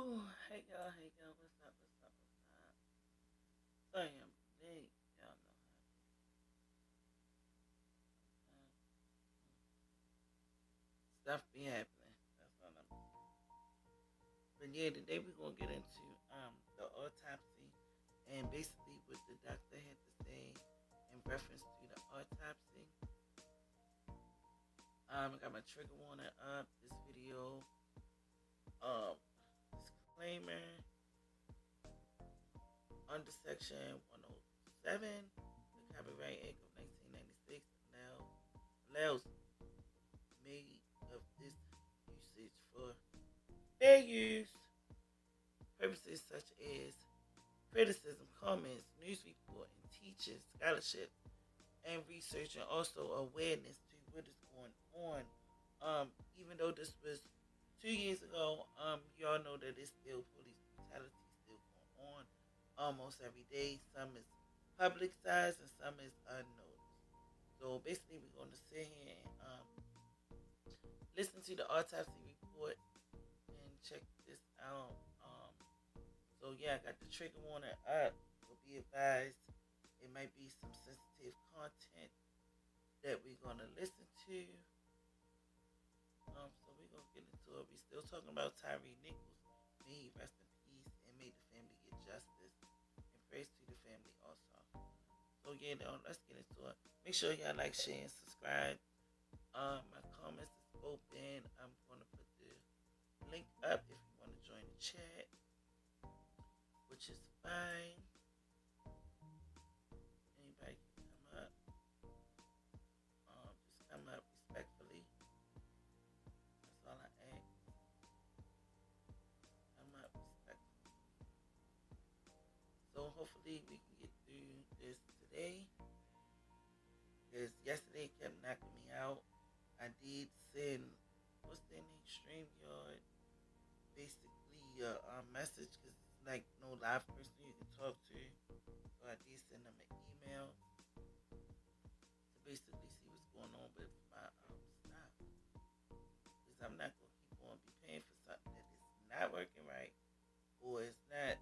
Hey y'all, what's up? Sorry I'm late. Y'all know stuff be happening. That's all I'm. But yeah, today we're gonna get into the autopsy and basically what the doctor had to say in reference to the autopsy. I got my trigger warning up. This video, um, disclaimer under section 107, the Copyright Act of 1996 allows made of this usage for fair use purposes such as criticism, comments, news reporting, teaching, scholarship, and research, and also awareness to what is going on. Even though this was 2 years ago, y'all know that it's still police brutality still going on almost every day. Some is publicized and some is unnoticed. So basically, we're going to sit here and listen to the autopsy report and check this out. So yeah, I got the trigger warning up. So be advised, it might be some sensitive content that we're gonna listen to. So we're gonna get into it. We still talking about Tyre Nichols. May he rest in peace and may the family get justice. And praise to the family also. So yeah, now let's get into it. Make sure y'all like, share, and subscribe. My comments is open. I'm gonna put the link up if you want to join the chat, which is fine. Anybody can come up. Just come up respectfully. That's all I ask. Come up respectfully. So hopefully we can get through this today. Because yesterday it kept knocking me out. I did send what's their name, StreamYard, basically a message because it's like no live person you can talk to. So I did send them an email to basically see what's going on with my stop. Because I'm not gonna keep on be paying for something that is not working right or it's not.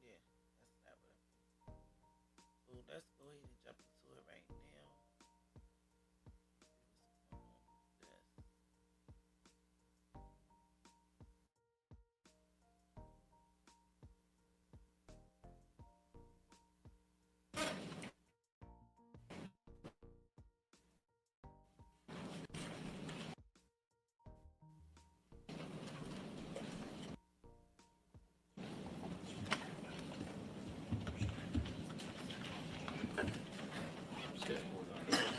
Yeah, that's not what I mean. So let's go ahead and jump into it right now. See what's going on with this.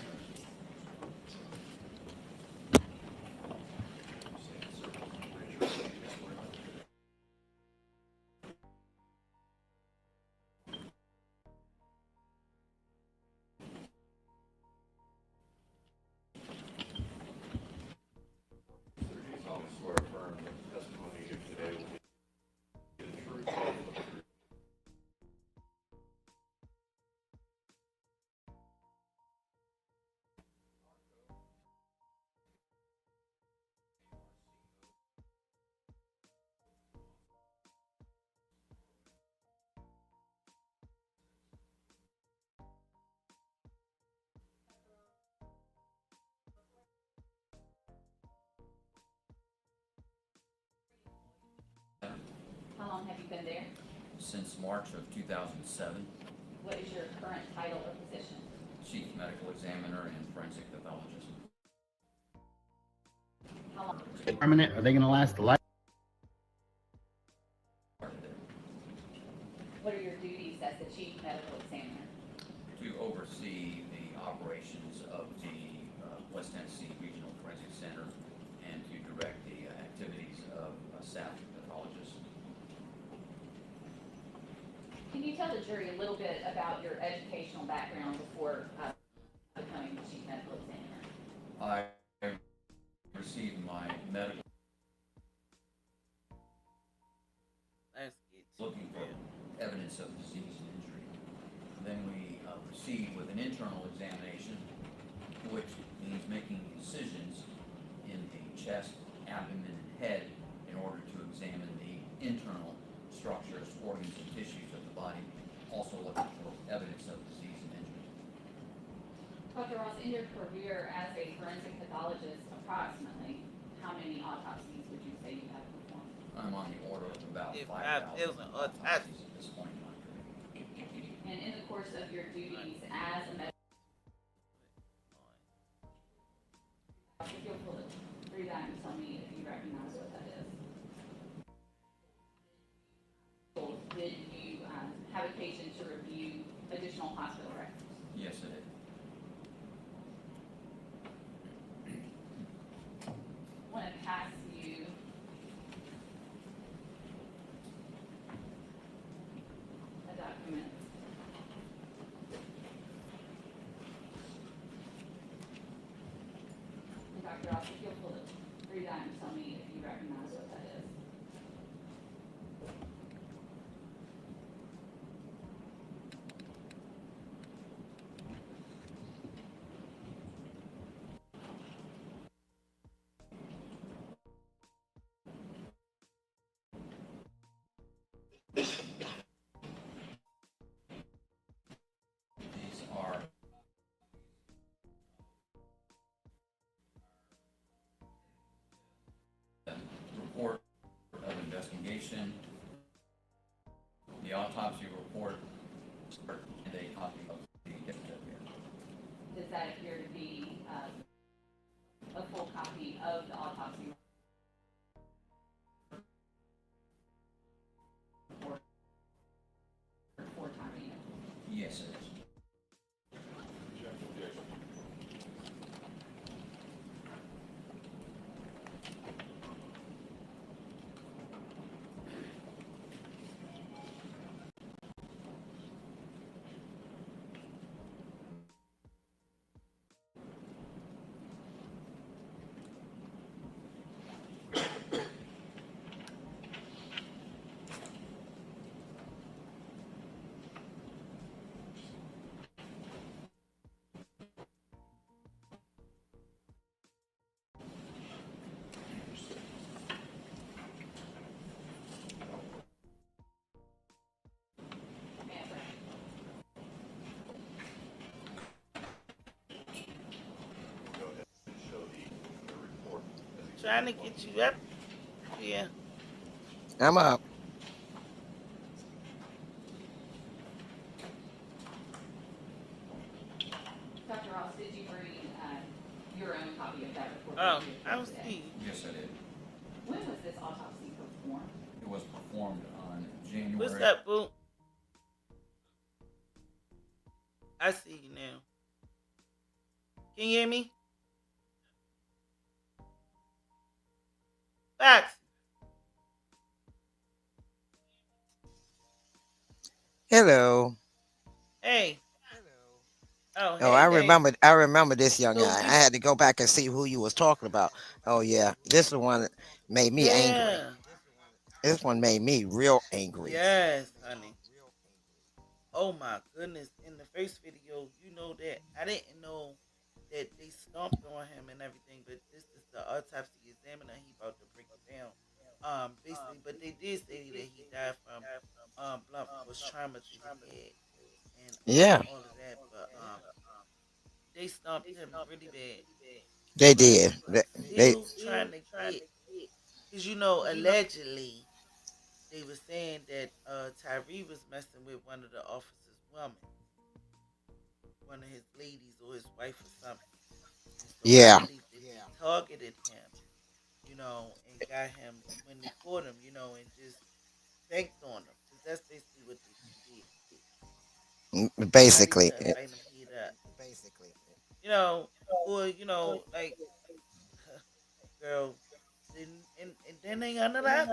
How long have you been there? Since March of 2007, What is your current title or position? Chief Medical Examiner and Forensic Pathologist. How long? Permanent? Are they going to last a life? What are your duties as the chief medical examiner? To oversee the operations of the West Tennessee Regional Forensic Center and to direct the activities of staff pathologists. Can you tell the jury a little bit about your educational background before becoming the chief medical examiner? I received my medical Let's get to looking for it. evidence of disease and injury. Then we proceed with an internal examination, which means making incisions in the chest, abdomen, and head in order to examine the career as a forensic pathologist, approximately, how many autopsies would you say you have performed? I'm on the order of about Did 5,000 5,000 autopsies autopsies. at this point in my career. And in the course of your duties as a medical, if you'll pull it, read that and tell me if you recognize what that is. Did you have occasion to review additional hospital records? Yes, it is. I want to pass you a document. And Dr. Ross, if you'll pull it, read that and tell me if you recognize what that is. These are the report of investigation, the autopsy report, and a copy of the death certificate. Does that appear to be a full copy of the autopsy report for Tyre Nichols? Yes, it is. Trying to get you up here. I'm up. Dr. Ross, did you bring your own copy of that report Oh, that you I don't today? see. Yes, I did. When was this autopsy performed? It was performed on What's January. up, boo? I see you now. Can you hear me? Fox. Hello. Hey. Oh, Oh, hey there. I remember this young So guy. you, I had to go back and see who you was talking about. Oh yeah, this the one that made me angry. yeah. This one made me real angry. Yes, honey. Oh my goodness. In the first video, you know that I didn't know that they stomped on him and everything, but this is the autopsy examiner. He about to break it down. Basically, but they did say that he died from blunt force trauma to his head and Yeah, all of that, but they stomped him really bad. they But did. They still trying to get, because allegedly they were saying that Tyree was messing with one of the officers' women, one of his ladies or his wife or something. And so I yeah, believe that they targeted him, and got him when they caught him, and just banked on him. Because that's basically what they did. Not even basically. to invite him heat up. You know, or, like, girl, and then they lie,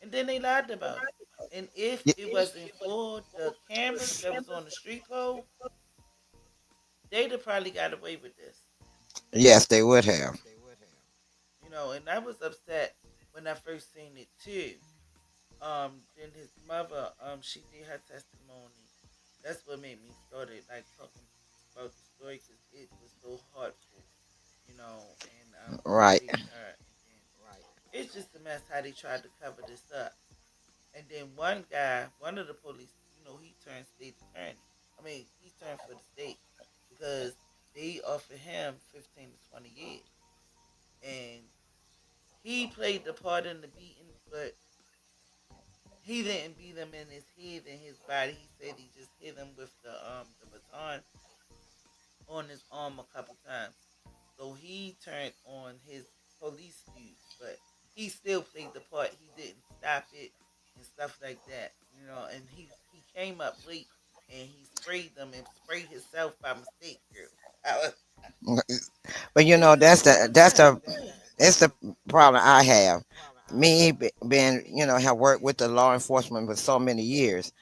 and then they lied about it. And if Y- it wasn't for the cameras that was on the street pole, they'd have probably got away with this. Yes, they would have. And I was upset when I first seen it too. Then his mother, she did her testimony. That's what made me started like talking about the story because it was so heartful, and she Right. did her, and then it's just a mess how they tried to cover this up. And then one guy, one of the police, he turned state attorney. I mean, he turned for the state because they offered him 15 to 20 years, and he played the part in the beating, but he didn't beat him in his head and his body. He said he just hit him with the baton on his arm a couple times. So he turned on his police duties, but he still played the part. He didn't stop it and stuff like that, And he came up late and he sprayed them and sprayed himself by mistake, girl. I was, But you this know, is that's the problem I have. Me being, have worked with the law enforcement for so many years.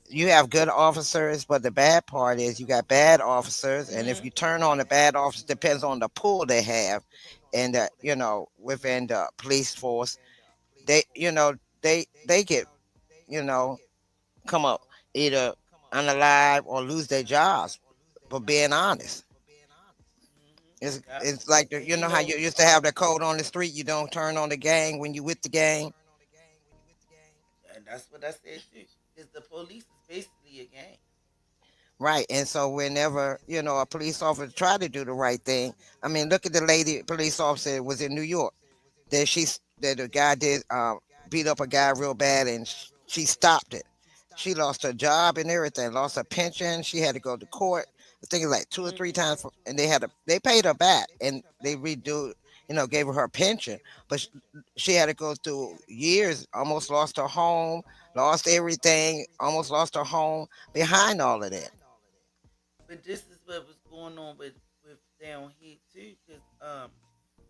You have good officers, but the bad part is you got bad officers, and if hmm you turn on the bad officers, depends on the pull they have, and within the police force, they, they get, you know, come up either unalive or lose their jobs for being honest. Yep. It's like And you know how you used to have the code on the street. You don't turn on the gang when you with the gang, and that's what I said too. Because the police is basically a gang. right? And so whenever a police officer try to do the right thing, I mean, look at the lady police officer that was in New York. That the guy did beat up a guy real bad, and she stopped it. She lost her job and everything, lost her pension. She had to go to court. I think it's like two or three hmm times, and they paid her back, and they redo, gave her pension. But she had to go through years, almost lost her home, lost everything, almost lost her home behind all of that. But this is what was going on with down here too, because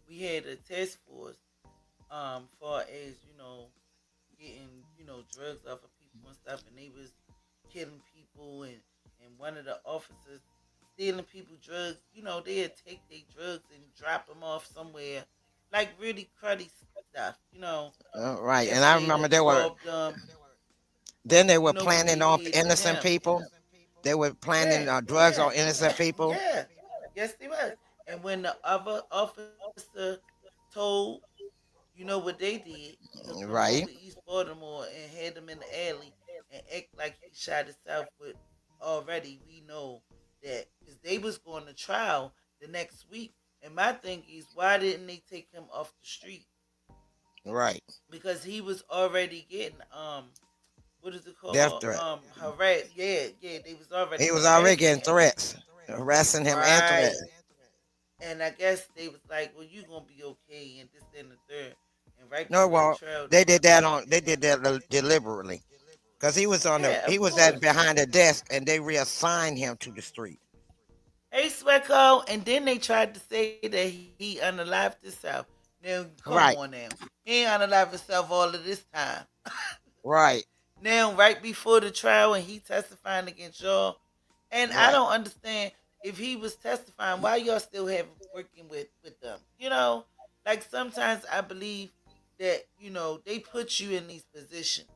we had a task force far as getting drugs off of people and stuff, and they was killing people, and one of the officers stealing people drugs. They'd take their drugs and drop them off somewhere, like really cruddy stuff. Right, and I After they remember done robbed them, then they you were know what planning they off did to innocent him. people. They were planning Yeah, drugs yeah, on innocent people. yeah. Yes, they was. And when the other officer told, what they did, took him over Right, East Baltimore and had him in the alley and act like he shot himself. But already we know that because they was going to trial the next week. And my thing is, why didn't they take him off the street? right. Because he was already getting what is it Death called? threat. Harass. Yeah, yeah. They was He already was already harassing getting him. threats, harassing him and Right. threats. And I guess they was like, well, you gonna be okay, and this and the third. And right No, before the well, trial, they did that deliberately because yeah, he of was at course. behind the desk and they reassigned him to the street. Hey, Swecko, and then they tried to say that he unalived himself. Now, come on Right, now. He ain't unalived himself all of this time. right, Now, right before the trial, and he testifying against y'all. And I right. don't understand if he was testifying, why y'all still have working with them? Like sometimes I believe that they put you in these positions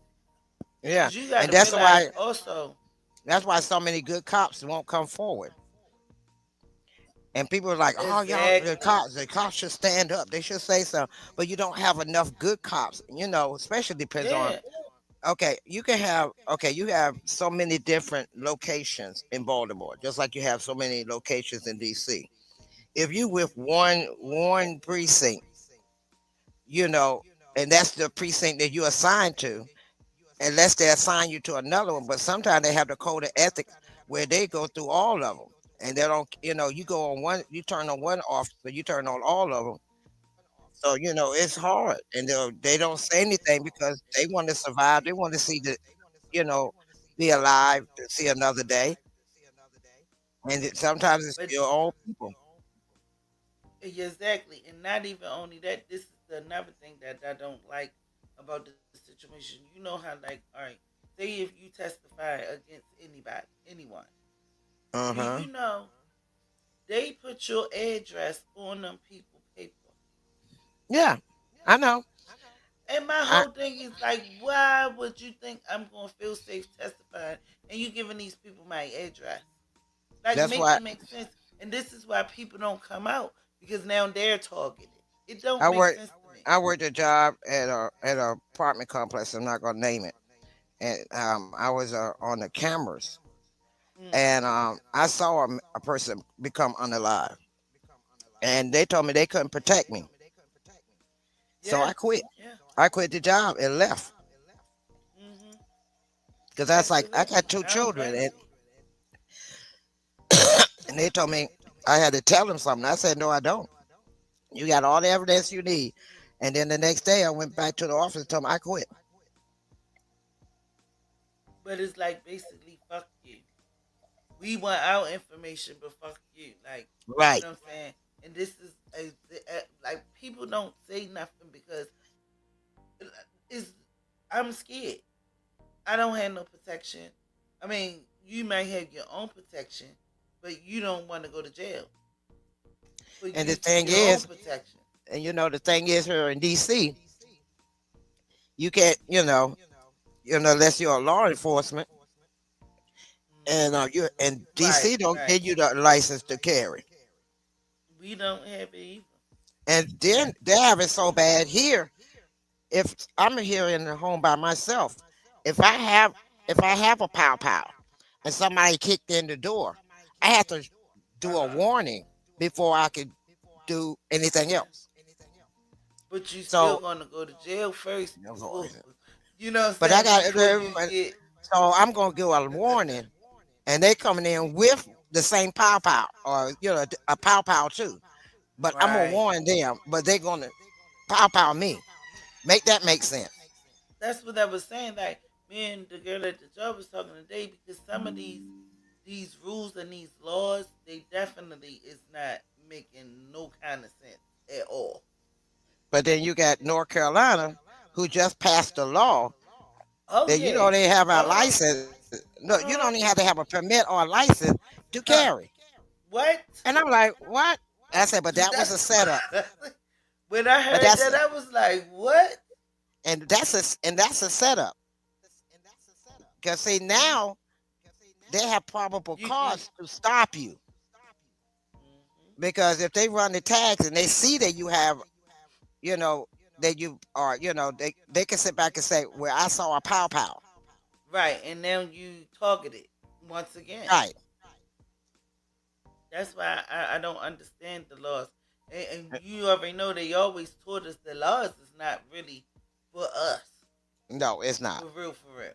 Yeah, because you got and to realize also. that's why so many good cops won't come forward. And people are like, "Oh, y'all, Exactly. the cops should stand up. They should say so." But you don't have enough good cops. Especially depends on. Yeah. Okay, you have so many different locations in Baltimore, just like you have so many locations in DC. If you with one precinct, you know, and that's the precinct that you assigned to, unless they assign you to another one. But sometimes they have the code of ethics where they go through all of them, and they don't. You go on one, you turn on one officer, you turn on all of them. So it's hard, and they don't say anything because they want to survive. They want to see you know, be alive to see another day. And sometimes it's But your own people. exactly, and not even only that. This is another thing that I don't like about the situation. You know how, like, all right, say if you testify against anybody, anyone, Uh do huh. you know they put your address on them people paper? Yeah, I know. And my I whole thing is like, why would you think I'm gonna feel safe testifying and you giving these people my address? Like, that's make why it make sense. And this is why people don't come out because now they're targeted. It don't I make work. sense to me. I worked a job at a apartment complex. I'm not gonna name it, and I was on the cameras, Mm. and I saw a person become unalive, and they told me they couldn't protect me, so Yeah. I quit. Yeah. I quit the job and left Mhm. because that's like I got Absolutely. two I don't children, blame you. and they told me I had to tell them something. I said, no, I don't. You got all the evidence you need. And then the next day, I went back to the office and told them I quit. But it's like basically fuck you. We want our information, but fuck you. Like, you Right. know what I'm saying? And this is like people don't say nothing because it's I'm scared. I don't have no protection. I mean, you might have your own protection, but you don't want to go to jail for And the you thing your own is, protection. and the thing is here in DC, you can't, unless you're a law enforcement, Mm. and you and Right, DC don't right. give you the license to carry. We don't have it either. And then they have it so bad here. If I'm here in the home by myself, if I have if I have a pow and somebody kicked in the door, I have to do Uh a huh. warning before I could do anything Yeah. else. But you still So, gonna go to jail first no, before, Lord. you know what I'm But I saying? got Before you get so I'm gonna give a warning, and they coming in with the same pow or a pow too. But I'm gonna right. warn them, but they're gonna pow me. Make that make sense? That's what I was saying. Like me and the girl at the job was talking today because some of these rules and these laws, they definitely is not making no kind of sense at all. But then you got North Carolina, who just passed a law Oh that yeah. they have a Uh license. No, you don't even have huh. to have a permit or a license to Huh. carry. What? And I'm like, what? I said, but that was a That's setup. when I But heard that's that, I was like, "What?" that's a setup. Because see Mm-hmm. now they have probable You can. cause to stop you. Mm-hmm. Because if they run the tags and they see that you have, you know, that you are, they can sit back and say, well, I saw a pow. Right, and now you targeted once again. Right. That's why I don't understand the laws. And you already know they always taught us the laws is not really for us. No, it's not. For real, for real.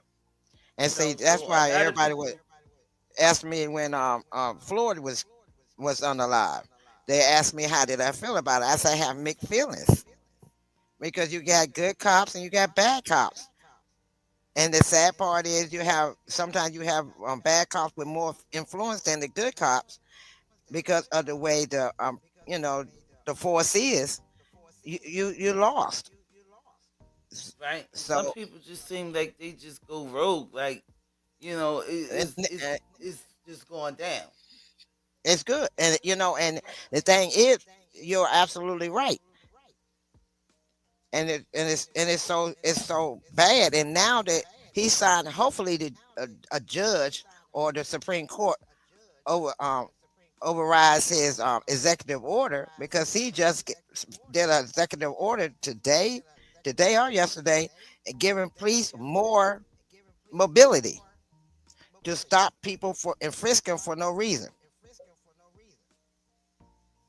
And You see, know, that's so a why lot of everybody would people. ask me when Floyd was unalive. They asked me how did I feel about it. I said I have mixed feelings because you got good cops and you got bad cops. And the sad part is sometimes you have bad cops with more influence than the good cops because of the way you know the force is. You lost. Right, and some So people just seem like they just go rogue. Like, and, it's just going down. it's good, and the thing is, you're absolutely right, and it's so bad. And now that he signed, hopefully a judge or the Supreme Court over overrides his executive order because he just did an executive order today or yesterday, giving police more mobility to stop people and frisk them for no reason.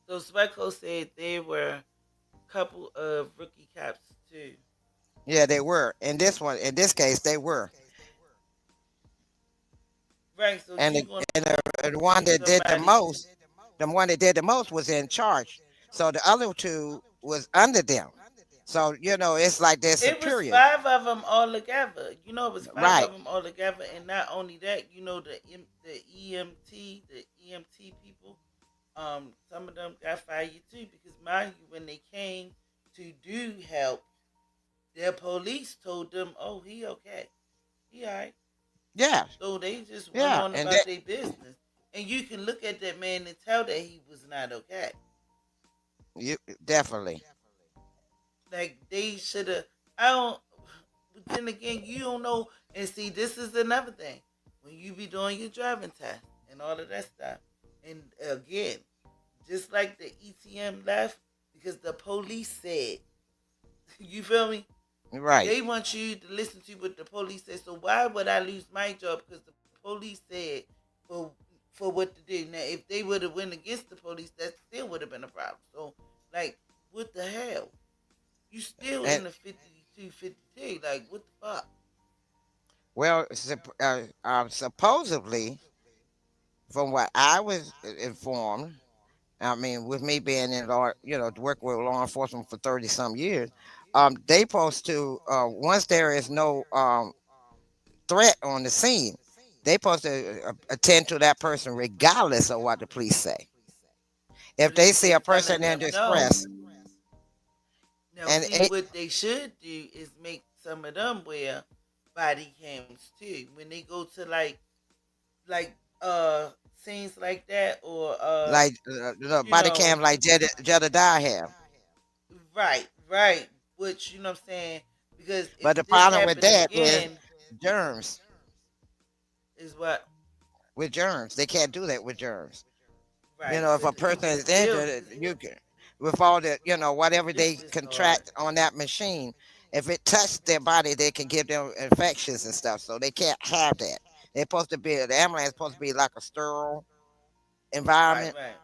So Swecco said there were a couple of rookie cops too. Yeah, they were in this case they were, Right, so and you gonna the one that did the somebody. most, the one that did the most was in charge. So the other two was under them. So it's like they're It was superior. five of them all together. It was five Right. of them all together, and not only that, the EMT people. Some of them got fired too because mind you, when they came to do help, their police told them, "Oh, he okay, he alright." Yeah. So they just went Yeah. on And about that their business, and you can look at that man and tell that he was not okay. you definitely. Like they should have. I don't. But then again, you don't know. And see, this is another thing. When you be doing your driving test and all of that stuff, and again, just like the ETM left because the police said, you feel me? Right. They want you to listen to what the police said. So why would I lose my job because the police said for for what to do. Now, if they would have went against the police, that still would have been a problem. So, like, what the hell? You still And in the 52-52? Like, what the fuck? well, supposedly, from what I was informed, I mean, with me being in law, working with law enforcement for 30 some years, they supposed to, once there is no threat on the scene, they supposed to attend to that person regardless of what the police say. If But they if see they a person telling in them no, distress, now and see what they should do is make some of them wear body cams too. When they go to like scenes like that or like the you body know cam like Jedediah have. right, which you know what I'm saying, because But if the this problem with happened that is again germs. is what With germs, they can't do that with germs. right. If a But person it's is still injured, you can, with all the, whatever it's they just hard. contract on that machine, if it touched their body, they can give them infections and stuff. So they can't have that. They're supposed to be, the ambulance is supposed to be like a sterile environment. Right.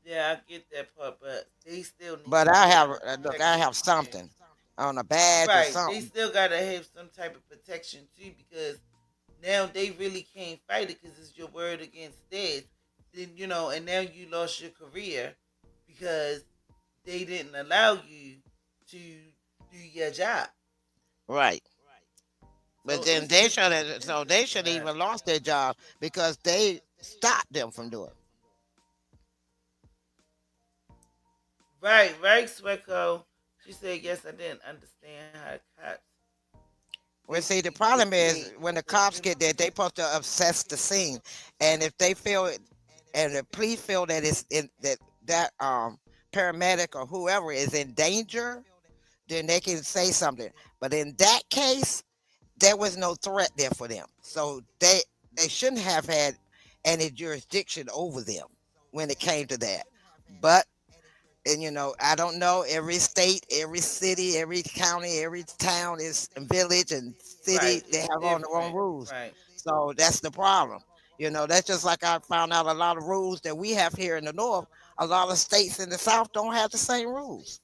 Yeah, I get that part, but they still need But some I have, kind of look, I protection have too. something on a badge or Right. They something. still gotta have some type of protection too, because now they really can't fight it because it's your word against theirs. Then and now you lost your career because they didn't allow you to do your job. Right. But So then it's they just should have, it's so just they a should lot. even lost their job because they stopped them from doing it. Right, Swecko. She said yes. I didn't understand how cops Well, see, the basically problem is dictate when the the cops get there, penalty. they supposed to assess the scene, and if they feel it, and the police feel that it's in that paramedic or whoever is in danger, then they can say something. But in that case, there was no threat there for them, so they shouldn't have had any jurisdiction over them when it came to that. But and I don't know, every state, every city, every county, every town is village and city, Right, they it's have on their own different. rules. Right, So that's the problem. That's just like I found out a lot of rules that we have here in the north. A lot of states in the south don't have the same rules.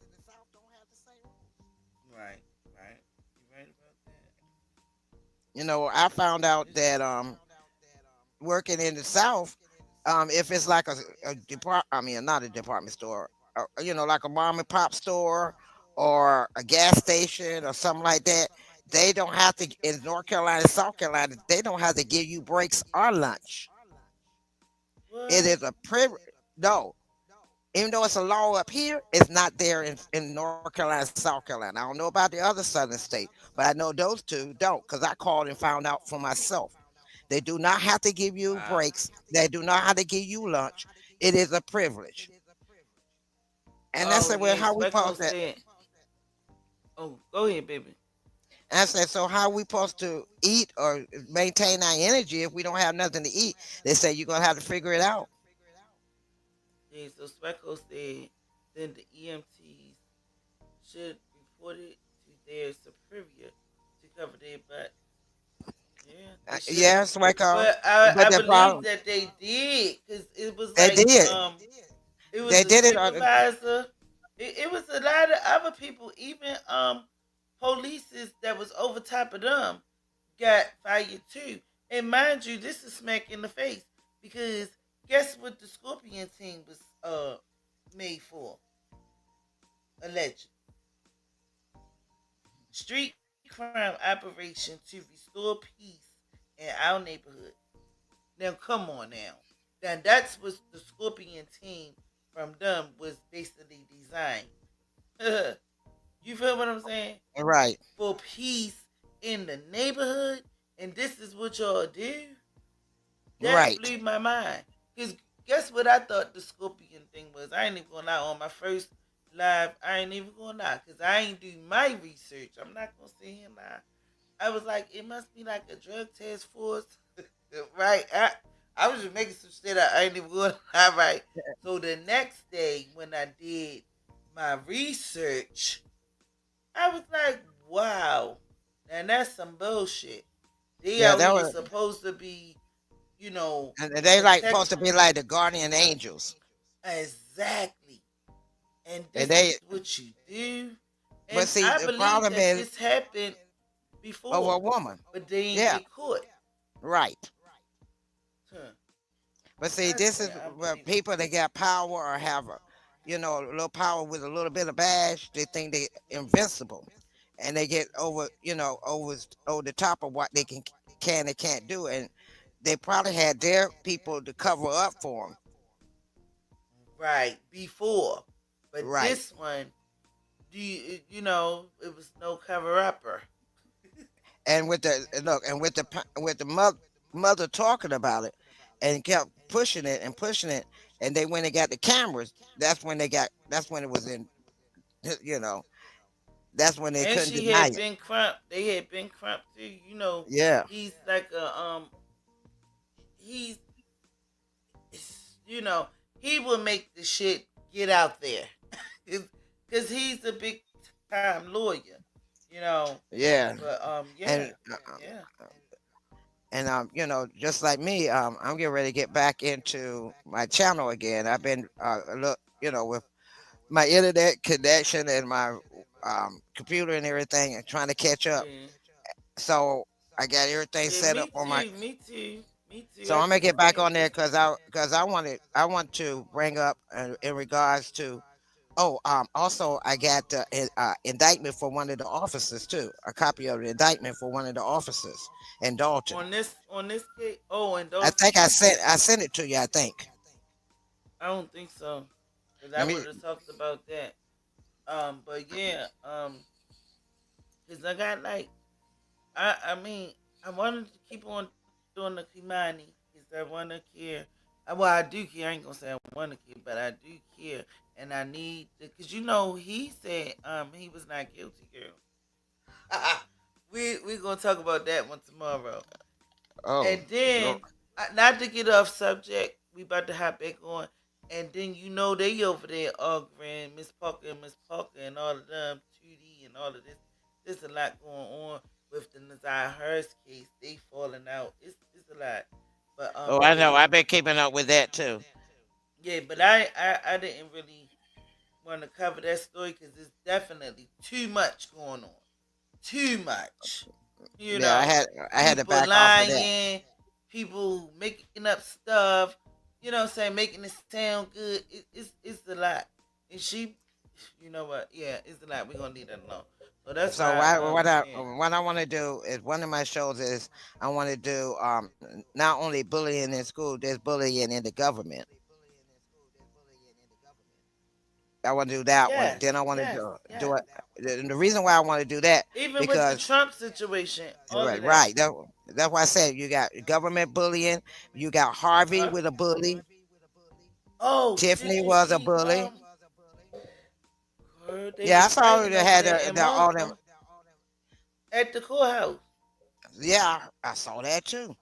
right, right. You right about that. I found out It's that just working in the South, if it's like a I mean, not a department store, like a mom and pop store or a gas station or something like that, they don't have to, in North Carolina, South Carolina, they don't have to give you breaks or lunch. It what? is a privilege. No, even though it's a law up here, it's not there in North Carolina, South Carolina. I don't know about the other southern states, but I know those two don't because I called and found out for myself. They do not have to give you Wow. breaks. They do not have to give you lunch. It is a privilege. And I Oh said, well, yeah, how we Swecko supposed to? said. Oh, go ahead, baby. And I said, so how we supposed to eat or maintain our energy if we don't have nothing to eat? They say you're gonna have to figure it out. Yeah, so Swecko said then the EMTs should report it to their superior to cover their butt. Yeah, they should have. Yes, wake up. But I But the believe problem, that they did because it was they like did. it was They a did it. supervisor. It was a lot of other people, even polices that was over top of them got fired too. And mind you, this is smack in the face because guess what the Scorpion team was made for? Alleged street crime operation to restore peace in our neighborhood. Now come on now. Now that's what the Scorpion team from them was basically designed. You feel what I'm saying? Right, For peace in the neighborhood, and this is what y'all do. That right. blew my mind. Cause guess what I thought the Scorpion thing was? I ain't even gonna lie. On my first live, I ain't even gonna lie, cause I ain't do my research. I'm not gonna sit here and lie. I was like, it must be like a drug task force, right? I was just making some shit up. I ain't even gonna lie, right? So the next day when I did my research, I was like, wow, and that's some bullshit. They Yeah, out that here was. supposed to be you know, And they like protect supposed to be like the guardian angels. exactly. And And this they, is what you do. but And see, I the believe problem that is this happened over a before, woman. but they ain't Yeah, get caught. right. Huh. But see, I this say is where unbelievable. people that got power or have a, a little power with a little bit of bash, they think they invincible, and they get over, over the top of what they can and can't do, and they probably had their people to cover up for them. Right, before. But Right. this one, it was no cover upper. And with the look, and with the mother talking about it, and kept pushing it, and they when they got the cameras, that's when it was in, you know, that's when they And couldn't she deny had it. been crump. They had been crump too. Yeah. He's like he's you know, he will make the shit get out there. Cause he's a big time lawyer, you know. Yeah. But yeah, And yeah. just like me, I'm getting ready to get back into my channel again. I've been look, with my internet connection and my computer and everything, and trying to catch up. Yeah. So I got everything Yeah, set up me on my. too. Me too. Me too. So I I'm gonna just get back can't on there just because I want to bring up in regards to. Oh, also I got the indictment for one of the officers too. A copy of the indictment for one of the officers in Dalton. on this case. Oh, and I Dalton. think I sent it to you. I think. I don't think so. Cause I Let would me. have talked about that. But yeah. Cause I got like I mean, I wanted to keep on doing the Kimani because I want to care. Well, I do care. I ain't gonna say I want to care, but I do care, and I need because he said he was not guilty, girl. We gonna talk about that one tomorrow, Oh, and then look. not to get off subject, we about to hop back on, and then they over there arguing Miss Parker, and all of them, 2D and all of this. There's a lot going on with the Nazar Hurst case. They falling out. It's a lot. But Oh, I yeah, know. I've been keeping up with that too. yeah. But I didn't really want to cover that story because there's definitely too much going on. Too much. You Yeah, know, I had to people back off of that. lying, people making up stuff. You know what I'm saying? Making it sound good. It's a lot. And she, you know what? Yeah, it's a lot. We're gonna leave that alone. So that's So why yeah. what I want to do is one of my shows is I want to do not only bullying in school, there's bullying in the government. I want to do that one. Yes, Then I want to yes, do yes. it. And the reason why I want to do that Even with the because Trump situation, all right, of that. right. That's why I said you got government bullying. You got Harvey Uh-huh. with a bully. Oh, Tiffany did you was a see bully. her? They Yeah, I was saw fighting that over had there in all them. Markham at the courthouse. Yeah, I saw that too.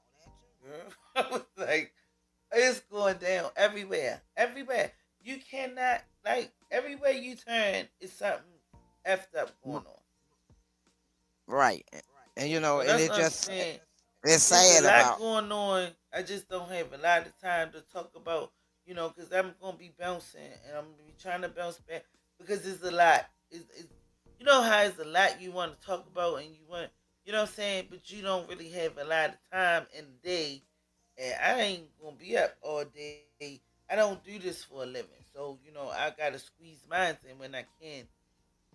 Girl. I was like, it's going down everywhere. Everywhere. You cannot everywhere you turn is something effed up Mm, going on. right. And So and that's it what I'm just saying. it's It's a sad lot about. going on. I just don't have a lot of time to talk about, because I'm gonna be bouncing and I'm gonna be trying to bounce back because it's a lot. It's you know how it's a lot you want to talk about and you want, what I'm saying, but you don't really have a lot of time in the day, and I ain't gonna be up all day. I don't do this for a living, so I gotta squeeze mine in when I can,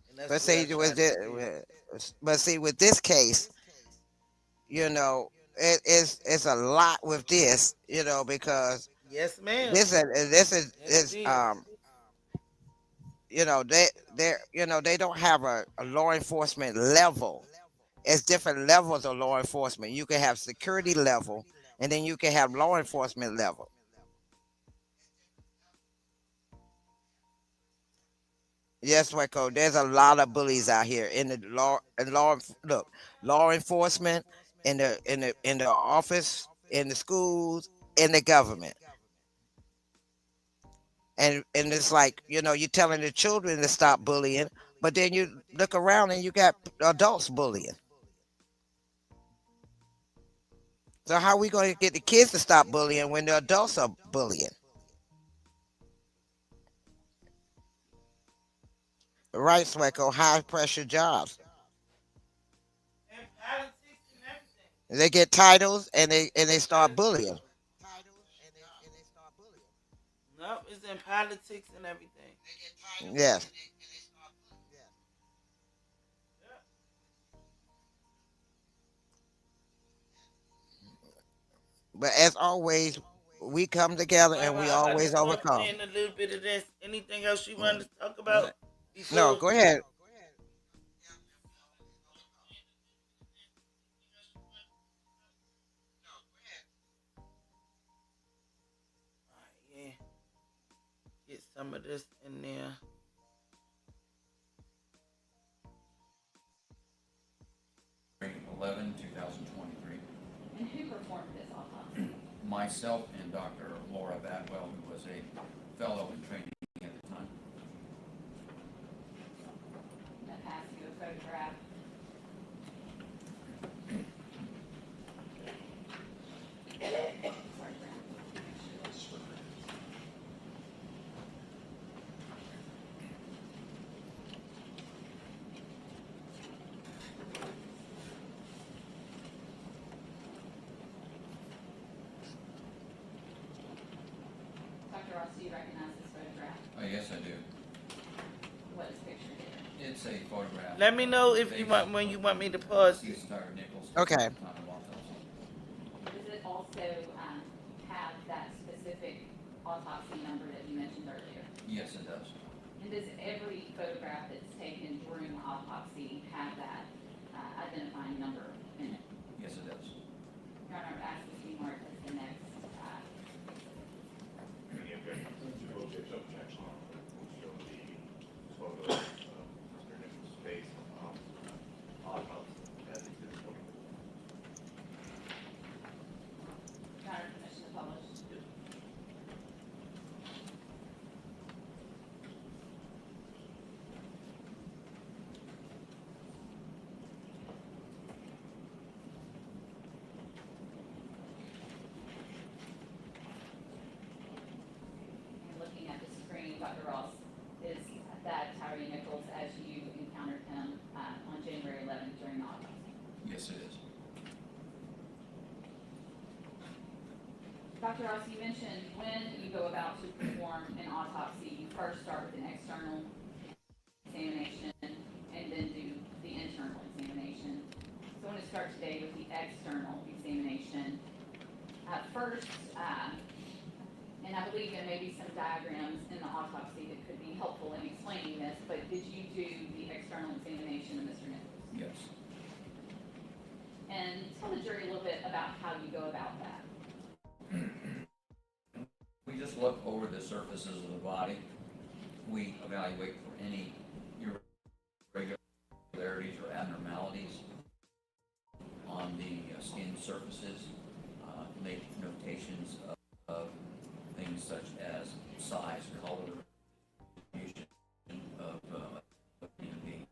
and that's But what I see, try to do. with this case, it's a lot with this, because Yes, ma'am. this Yes, it is is. they don't have a law enforcement level. It's different levels of law enforcement. You can have security level, and then you can have law enforcement level. Yes, Waco. There's a lot of bullies out here in the look, law enforcement, in the office, in the schools, in the government, and it's like you're telling the children to stop bullying, but then you look around and you got adults bullying. So how are we going to get the kids to stop bullying when the adults are bullying? Right, Swecko, high pressure jobs. And politics and everything. They get titles and they start bullying. No, it's in politics and everything. Yes. Yeah. But as always, we come together Well, and we I'm about to always start overcome. playing a little bit of this. Anything else you Mm. want to talk about No, before? go ahead. Alright, yeah. Get some of this in there. 11/2023. And who performed this autopsy? Myself and Dr. Laura Batwell, who was a fellow in training at the time. That pass you a photograph. Sorry, Brent. Dr. Ross, do you recognize this photograph? Yes, I do. What is pictured here? It's a photograph. Let me know if you want when you want me to pause it. Deceased Tyre Nichols. Okay. At the time of autopsy. Does it also have that specific autopsy number that you mentioned earlier? Yes, it does. And does every photograph that's taken during the autopsy have that identifying number in it? Yes, it does. Your Honor, I would ask this be marked as the next. Any objections to objection will show the photo of Mr. Nichols' face autopsy as exhibit 24. Your Honor, permission to publish. And looking at the screen, Dr. Ross, is that Tyre Nichols as you encountered him on January 11th during the autopsy? Yes, it is. Dr. Ross, you mentioned when you go about to perform an autopsy, you first start with an external examination and then do the internal examination. So I want to start today with the external examination. First, and I believe there may be some diagrams in the autopsy that could be helpful in explaining this, but did you do the external examination of Mr. Nichols? Yes. And tell the jury a little bit about how you go about that. We just look over the surfaces of the body. We evaluate for any irregularities or abnormalities on the skin surfaces, make notations of things such as size, color, distribution of the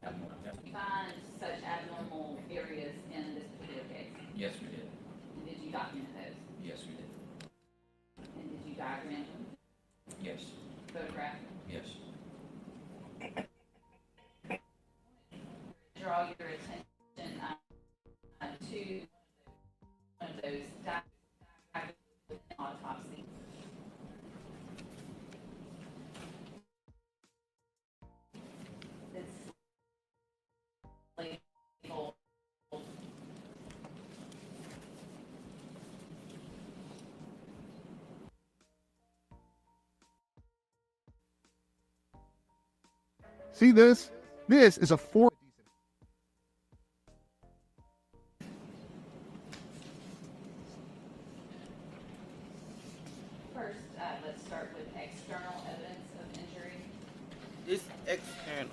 abnormal. Did you find such abnormal areas in this particular case? Yes, we did. And did you document those? Yes, we did. And did you diagram them, Yes. photograph them? Yes. Draw your attention to one of those diagrams in autopsy. It's labeled See this? This is a four. first, let's start with external evidence of injury. This external.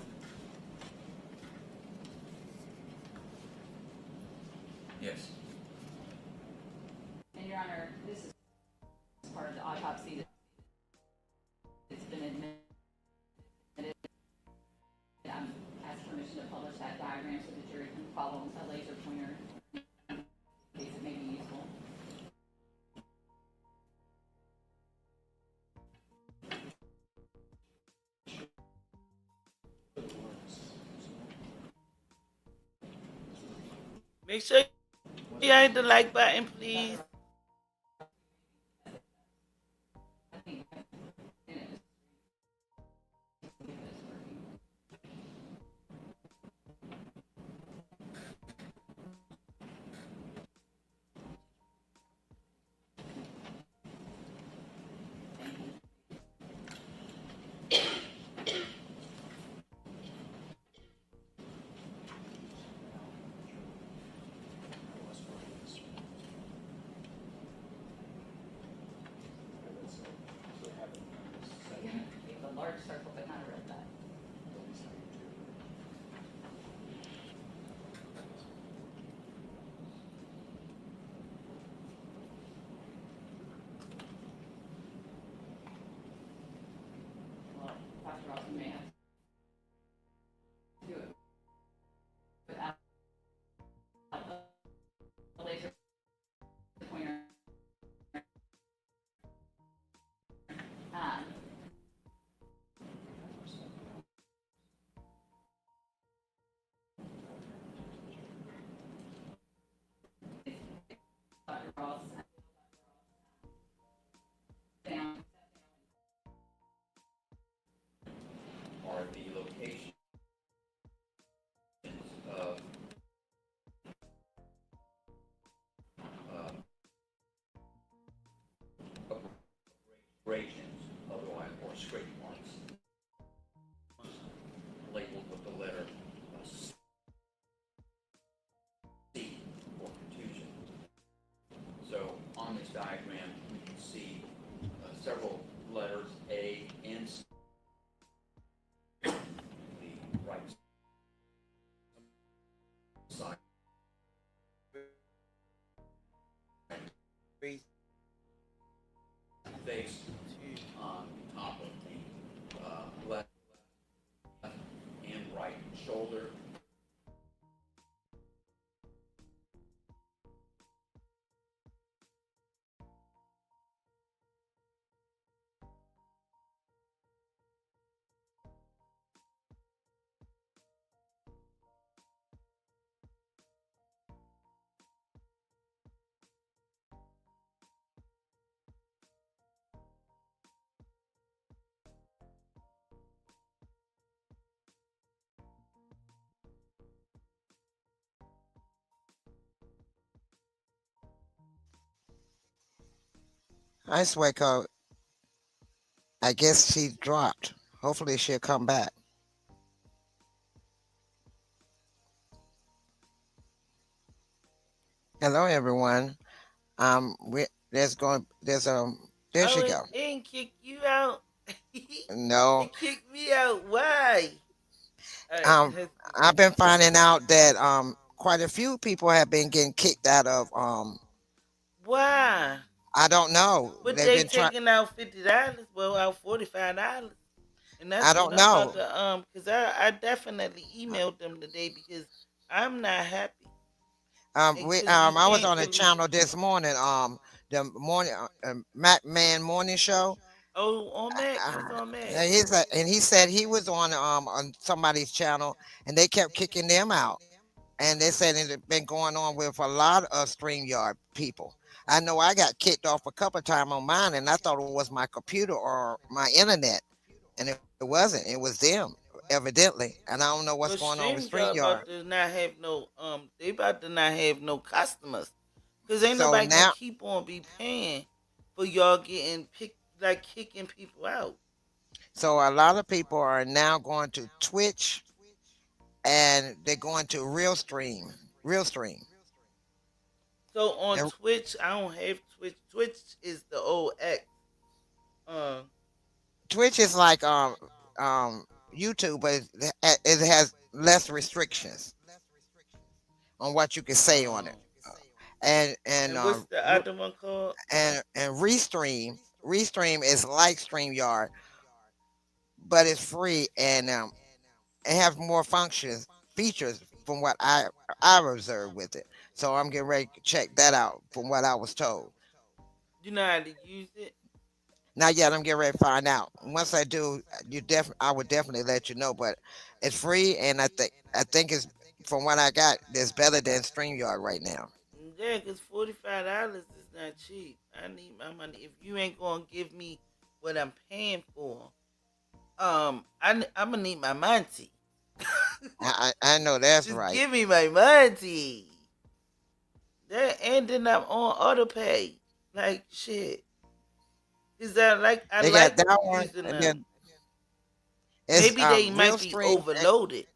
Yes. And Your Honor, this is part of the autopsy that's been admitted. Ask permission to publish that diagram so the jury can follow a laser pointer in case it may be useful. Make sure y'all hit the like button, please. It's a large circle, but not a red dot. Well, Dr. Ross, you may have to do it without a laser pointer. Um, Dr. Ross down. Are the locations of abrasions, otherwise, or straight lines, labeled with the letter C for contusion. So on this diagram, we can see several letters A and C. The right side face on top of the left and right shoulder. I swear, I guess she dropped. Hopefully she'll come back. Hello, everyone. There's there she Oh, it go. didn't kick you out. No, It kicked me out. Why? All right, um, let's I've been finding out that quite a few people have been getting kicked out of why? I don't know. But They've they been trying. taking out $50. Well, out $45, and I that's what don't I'm about know. to Cause I definitely emailed them today because I'm not happy, and cause you I was can't on a really. channel this morning. The morning Mac Man morning show. Oh, on Max, Uh, what's on yeah, Max? and he said he was on somebody's channel, and they kept kicking them out. And they said it had been going on with a lot of StreamYard people. I know I got kicked off a couple of times on mine, and I thought it was my computer or my internet, and it wasn't. It was them, evidently. And I don't know what's Well, going on with StreamYard StreamYard. about to not have no they about to not have no customers, cause ain't So nobody gonna now, keep on be paying for y'all getting picked, like kicking people out. so a lot of people are now going to Twitch, and they're going to Real Stream, So on and Twitch, I don't have Twitch. Twitch is the old X. Um, Twitch is like um YouTube, but it has less restrictions on what you can say on it. um, And and and uh, what's the re- other one called? and Restream is like StreamYard, but it's free, and it has more functions features from what I observed with it. So I'm getting ready to check that out from what I was told. You know how to use it? Not yet. I'm getting ready to find out. Once I do, I would definitely let you know. But it's free, and I think it's from what I got, it's better than StreamYard right now. Yeah, cause $45 is not cheap. I need my money. If you ain't gonna give me what I'm paying for, I'm gonna need my money. I know that's Just right. give me my money. They're ending up on auto pay. Like shit. Is that like I They got like that one, using and them. then it's Maybe they Real might be Stream. overloaded.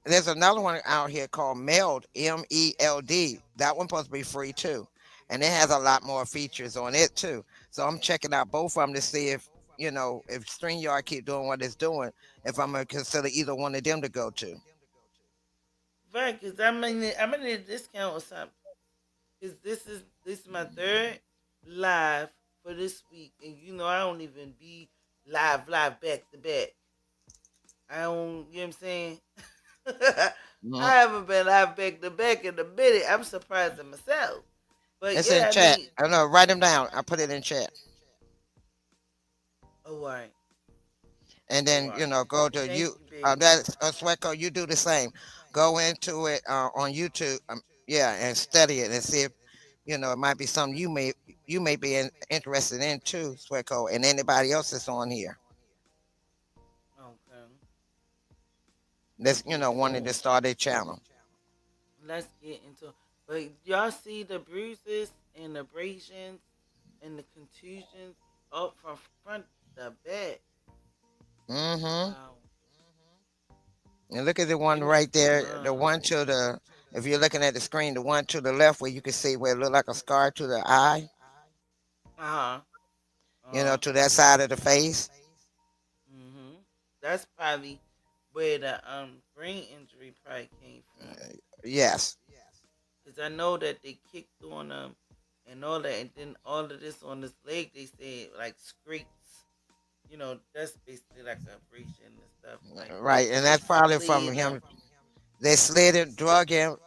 There's another one out here called Meld, MELD. That one's supposed to be free too, and it has a lot more features on it too. So I'm checking out both of them to see if if StreamYard keep doing what it's doing, if I'm gonna consider either one of them to go to. Right, cause I'm gonna need a discount or something. Cause this is my third live for this week, and I don't even be live back to back. I don't, you know what I'm saying? Mhm. I haven't been live back to back in a minute. I'm surprised at myself. But It's in yeah, I chat. need. I know. Write them down. I put it in chat, Oh, all right. and Oh, all then right. go to Thank you. you, baby. That's Sweco. You do the same. Go into it on YouTube. Yeah, and study it and see if it might be something you may be interested in too, Sweco, and anybody else that's on here Okay. that's Yes, wanting to sir. start a channel. Let's get into. But y'all see the bruises and abrasions and the contusions up from front the back. Mm-hmm. Wow. And look at the one They must right be there, the mine. one to the. If you're looking at the screen, the one to the left where you can see where it look like a scar to the eye, Uh huh. Uh huh. to that side of the face. Mhm. That's probably where the brain injury probably came from. Yes. Cause I know that they kicked on them and all that, and then all of this on this leg, they said like scrapes. That's basically like a abrasion and stuff. Like Right, and they that's probably from slid them. him. They slid it, drug him,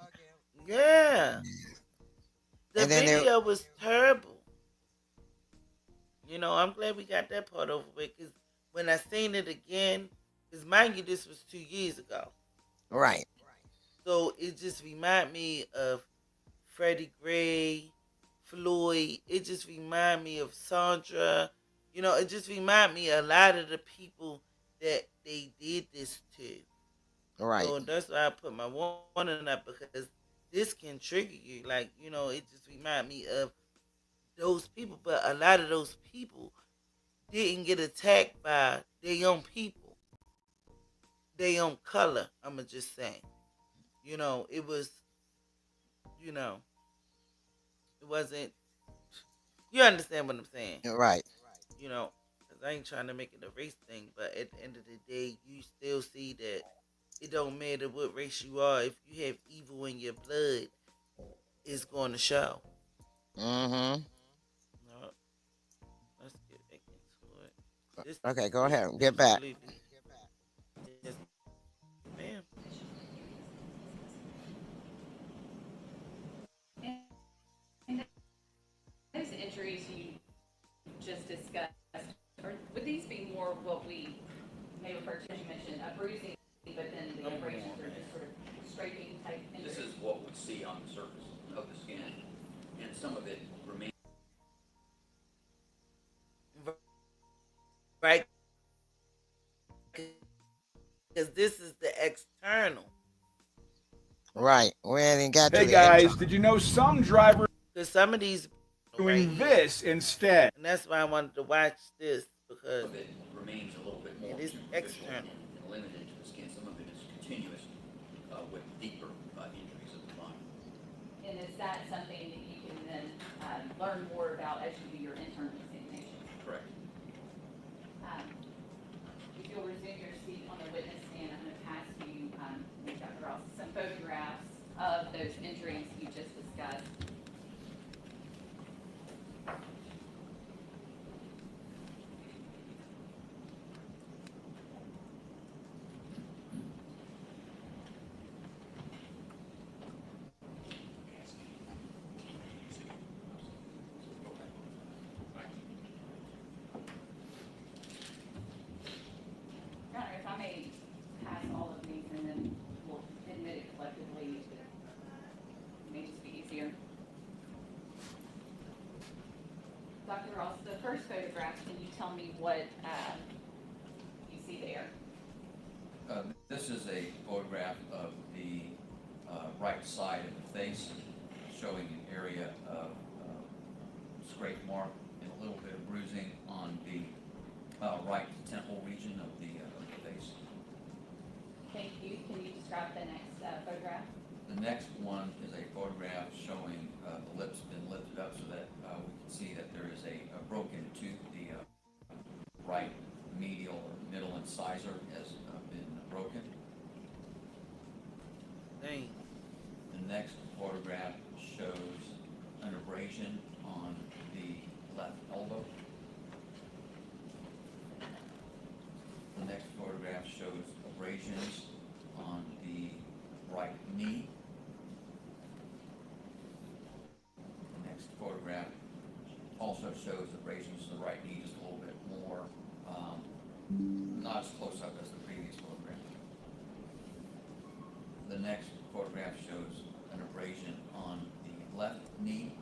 Yeah, the and then they. video was terrible. I'm glad we got that part over with. Cause when I seen it again, cause mind you, this was 2 years ago, Right. so it just remind me of Freddie Gray, Floyd. It just remind me of Sandra. It just remind me a lot of the people that they did this to. Right. So that's why I put my warning up because this can trigger you. Like, it just remind me of those people. But a lot of those people didn't get attacked by their own people, their own color. I'ma just say. It was, you know, it wasn't. You understand what I'm saying? Right. Because I ain't trying to make it a race thing, but at the end of the day, you still see that it don't matter what race you are. If you have evil in your blood, it's going to show. Mm-hmm. No, let's get back into it. This Okay, go this ahead. Get back. absolutely yes, ma'am. And those injuries you just discussed, or would these be more of what we may refer to, as you mentioned, a bruising, but then the Come on, abrasions are man. just sort of scraping type This injuries? is what we see on the surface of the skin, and some of it remains. Right? Because this is the external. Right. We ain't got to Hey the guys, internal. did you know some drivers Because some of these are right doing here, this instead? and that's why I wanted to watch this Some because of it remains a little bit more it is superficial external. and limited to the skin. Some of it is continuous with deeper injuries of the body. And is that something that you can then learn more about as you do your internal examination? Correct. Um, if you'll resume your seat on the witness stand, I'm going to pass you, Dr. Ross, some photographs of those injuries you just discussed. photograph, can you tell me what you see there? This is a photograph of the right side of the face, showing an area of scrape mark and a little bit of bruising on the right temple region of the face. Thank you. Can you describe the next photograph? The next one is a photograph showing the lips been lifted up so that we can see that there is a broken tooth. The right medial or middle incisor has been broken. Dang. The next photograph shows an abrasion on the left elbow. The next photograph shows abrasions on the right knee. The next photograph also shows abrasions to the right knee, just a little bit more, not as close up as the previous photograph. The next photograph shows an abrasion on the left knee.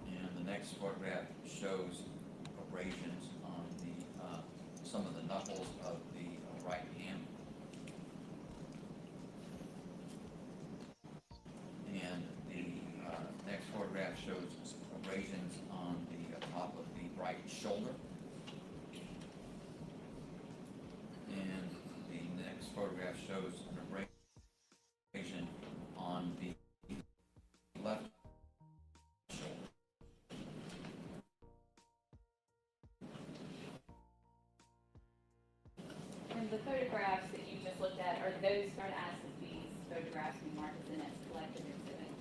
And the next photograph shows abrasions on the some of the knuckles of the right hand. And the next photograph shows abrasions on the top of the right shoulder. And the next photograph shows an abrasion on the left shoulder. And the photographs that you just looked at, are those going to ask if these photographs be marked as the next collective exhibit?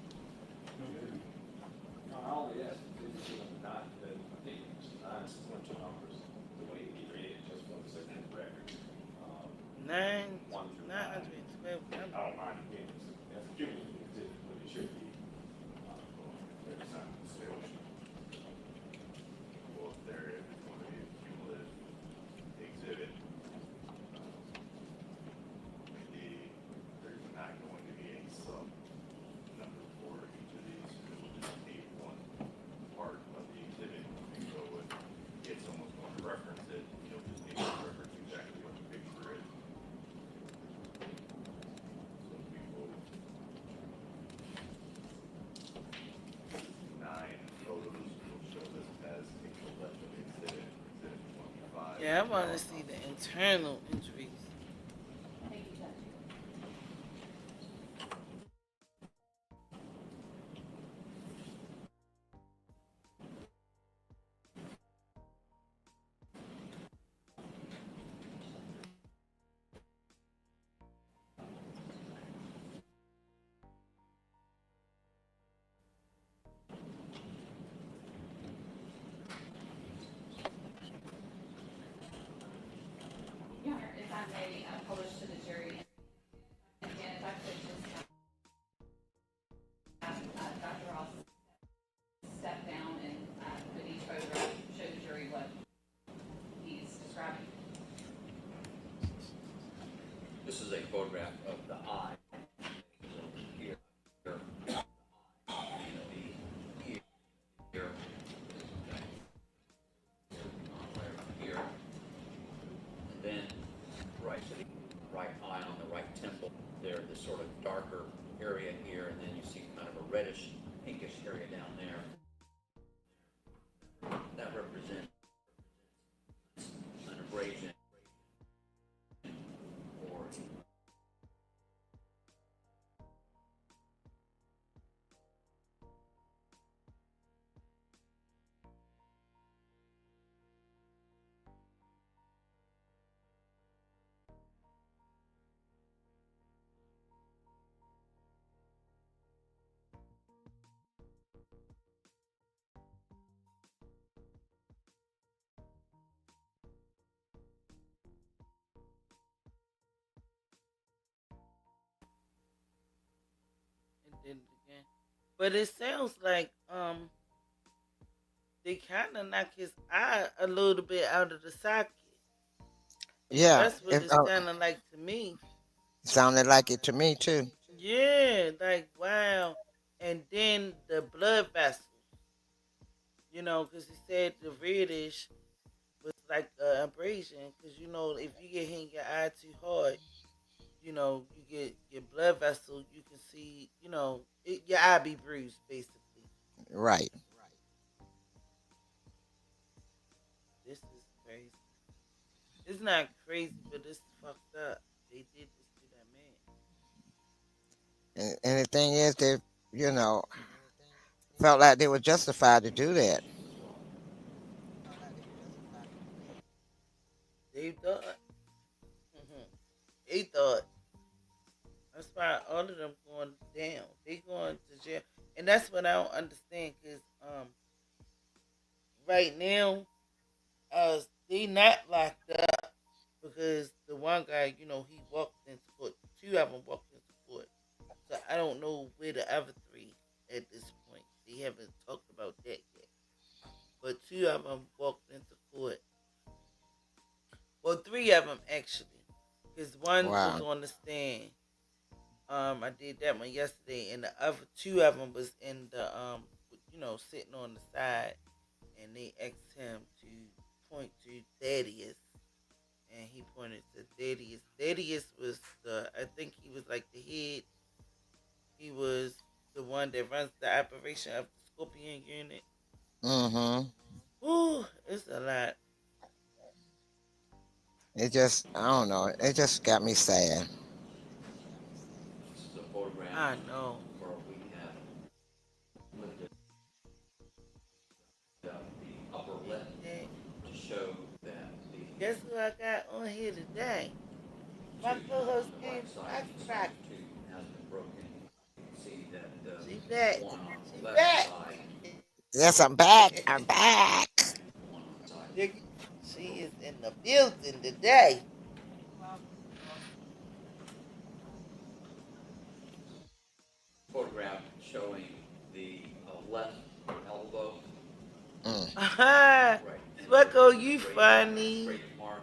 No, I only asked because you see on the dot, that I think it's nine sequential numbers, the way he read it, just for the second record. Nine, 1 through 912 I numbers. don't mind again, that's cumulative exhibit, but it should be. There's not still. Well, if there is going to be a cumulative exhibit, maybe there's not going to be a sub number for each of these. It will just be one part of the exhibit. And so if someone's going to reference it, you'll just need to reference exactly what the picture is. So people, 9 photos will show this as a collective exhibit, exhibit 25. Yeah, I want to see the internal injuries. Thank you, Judge. Your Honor, if I may publish to the jury, and again, if I could just have Dr. Ross step down and with each photograph, show the jury what he's describing. This is a photograph of the eye. Here, and the ear, here, and then right eye on the right temple. There, this sort of darker area here, and then you see kind of a reddish, pinkish area down there. That represents an abrasion or And did it again. But it sounds like they kind of knock his eye a little bit out of the socket. Yeah, That's what it sounded like to me. sounded like it to me too. Yeah, like wow. And then the blood vessels. because he said the reddish was like abrasion. Because if you get hit in your eye too hard, you get your blood vessel. You can see, your eye be bruised basically. Right. This is crazy. It's not crazy, but it's fucked up. They did this to that man. And the thing is, they, you know, felt like they were justified to do that. They thought. Hmm. They thought. That's why all of them going down. They going to jail, and that's what I don't understand. Cause right now, they not locked up because the one guy, he walked into court. Two of them walked into court. So I don't know where the other three at this point. They haven't talked about that yet. But two of them walked into court. Well, three of them actually, because one was Wow. on the stand. I did that one yesterday, and the other two of them was in the sitting on the side, and they asked him to point to Thaddeus, and he pointed to Thaddeus. Thaddeus was I think he was like the head. He was the one that runs the operation of the Scorpion unit. Mm-hmm. Ooh, it's a lot. It just, I don't know. It just got me sad. This is a photograph I know. where we have lifted up the upper And lip then, to show that the guess who I got on here today? My tooth co-host on the King right side Fox of the Fox. center tooth has been broken. You can see that She back. one on She the left back. side, Yes, I'm back. I'm back. one on the side. She is in the building today. Photograph showing the left elbow, Mm. Aha! right, and Swecko, there's a you straight funny. mark.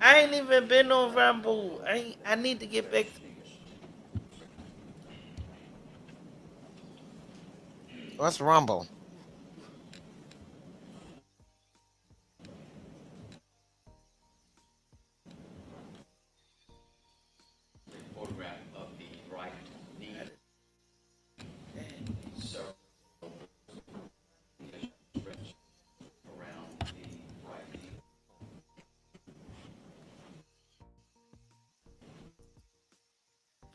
I ain't even been on Rumble. I need to get back. What's Rumble? Photograph of the right knee, several stretch around the right knee.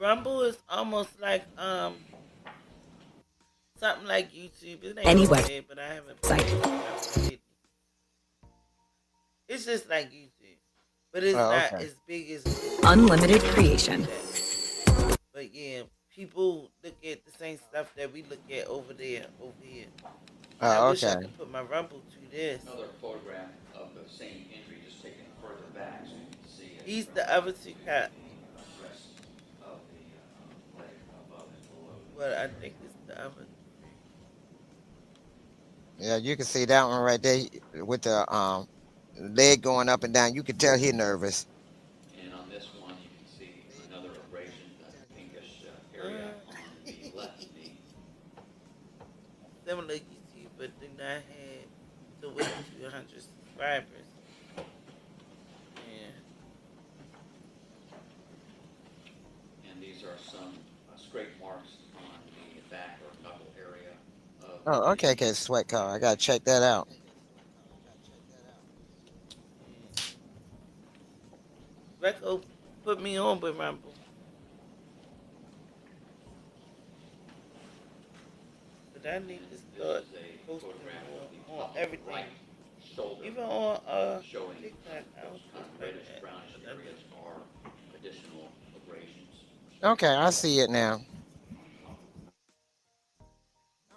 Rumble is almost like something like YouTube. It ain't Any that bad, but I haven't been on website. it lately. It's just like YouTube, but it's Oh, not okay. as big as YouTube. Unlimited Let's just say creation. that. But yeah, people look at the same stuff that we look at over there, over here. And I Oh, wish I okay. could put my Rumble to this. Another photograph of the same injury, just taken further back, so you can see it He's the other relative two to cops. the rest of the leg above and below. Well, I think it's the other three. Yeah, you can see that one right there with the leg going up and down. You can tell he nervous. And on this one, you can see another abrasion, that pinkish area Uh, on the left knee. Similar YouTube, but do not have the way to 100 subscribers. Yeah. And these are some scrape marks on the back or knuckle area of Oh, okay, the okay, sweat car. I gotta check that out. Yeah. Recco put me on with Rumble. But I need to this start is a posting photograph of the more on top everything. right shoulder, Even on showing TikTok, I those don't kind post of like reddish that. brownish But I areas need are additional abrasions. Okay, I see it now.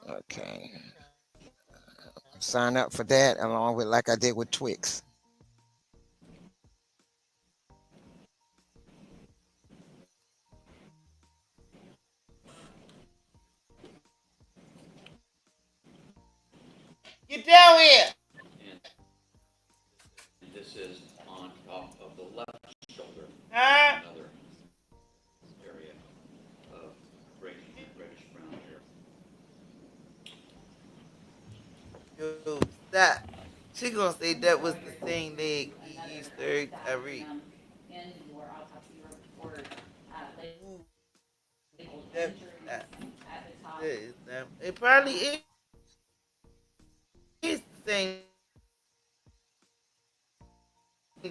Okay. Sign up for that along with like I did with Twix. get down here. And this is on top of the left shoulder, Huh? another area of reddish brown hair. Yo, that she gonna say that was the same leg to he another used to hurt Tyreek. diagram in your autopsy report, Ooh, labeled that injuries that at the top. that is that. It probably is the same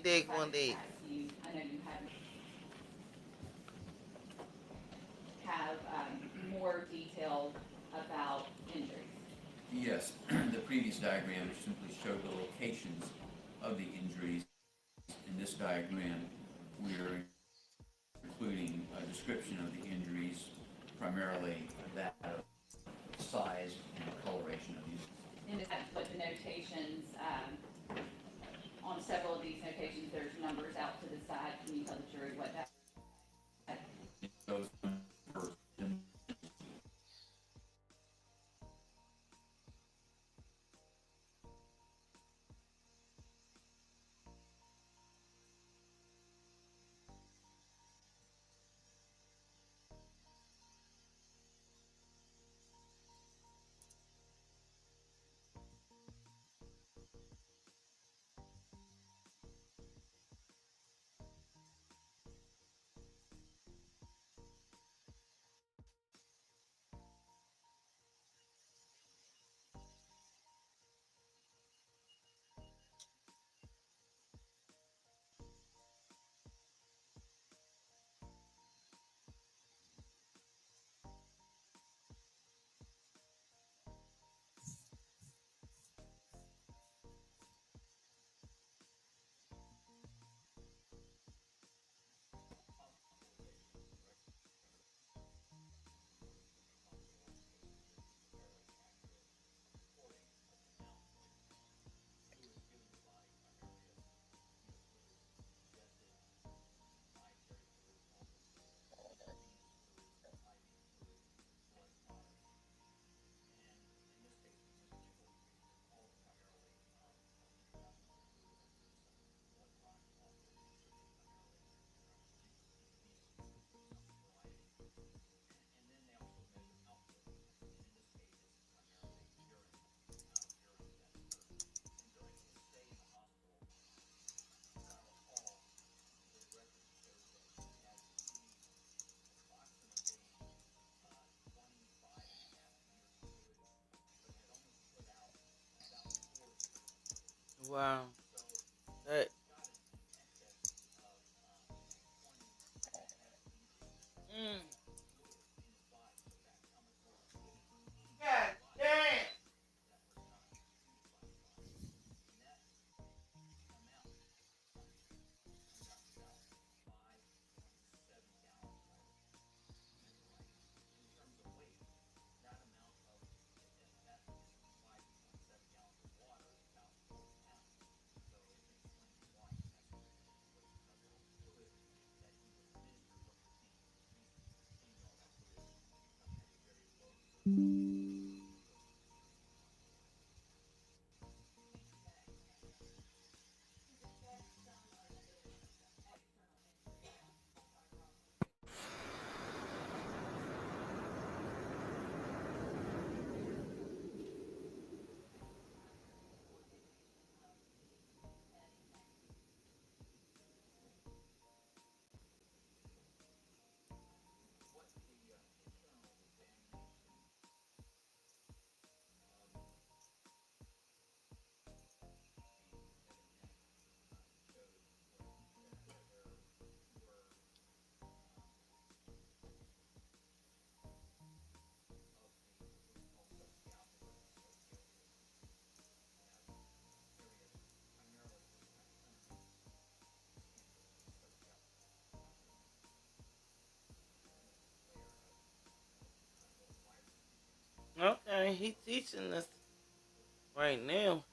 leg one Practice leg. packs you, I know you have more detail about injuries. Yes, the previous diagram simply showed the locations of the injuries. In this diagram, we are including a description of the injuries, primarily that of size and coloration of these. And it's put the notations, on several of these notations, there's numbers out to the side. Can you tell the jury what that? Those numbers. Wow. That. Mm. God damn. Okay, he teaching us right now.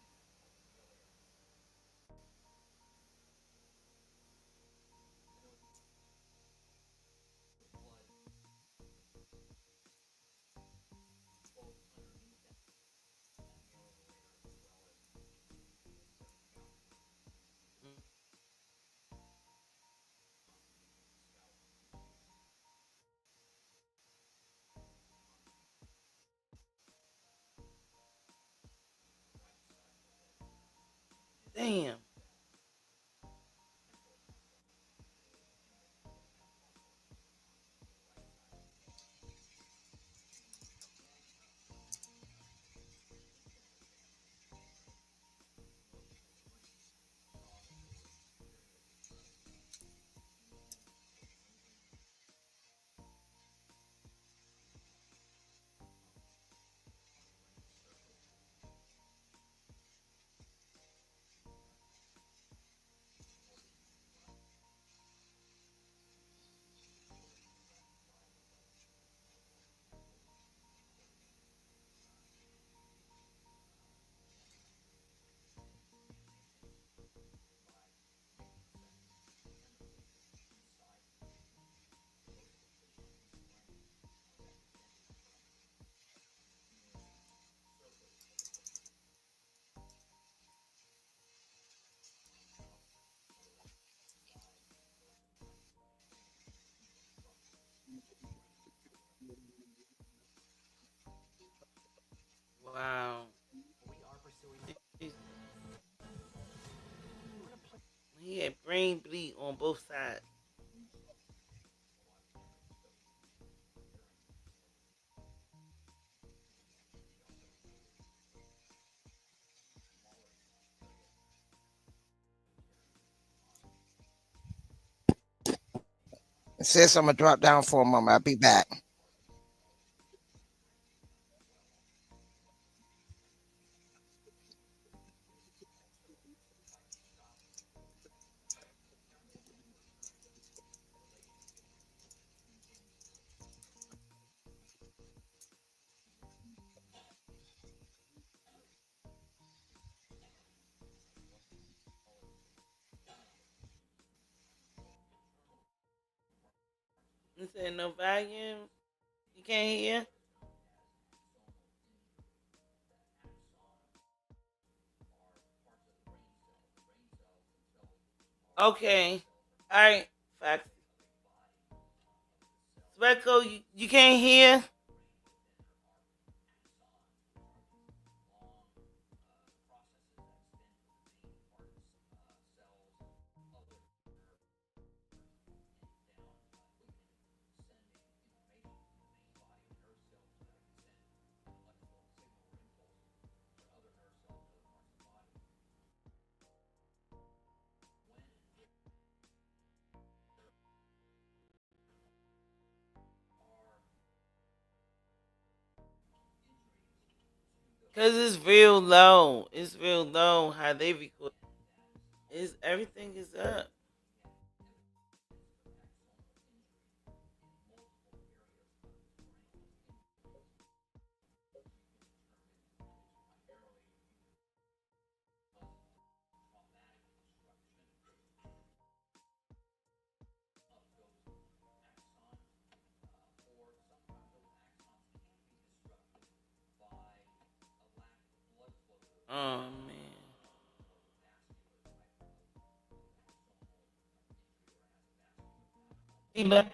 Damn. Wow. He's- He had brain bleed on both sides. Sis, I'm gonna drop down for a moment. I'll be back. He said no volume. You can't hear. Okay. All right. Fox. Swecko, you can't hear. Cause it's real low. It's real low how they record. Is everything is up. Oh man. He left.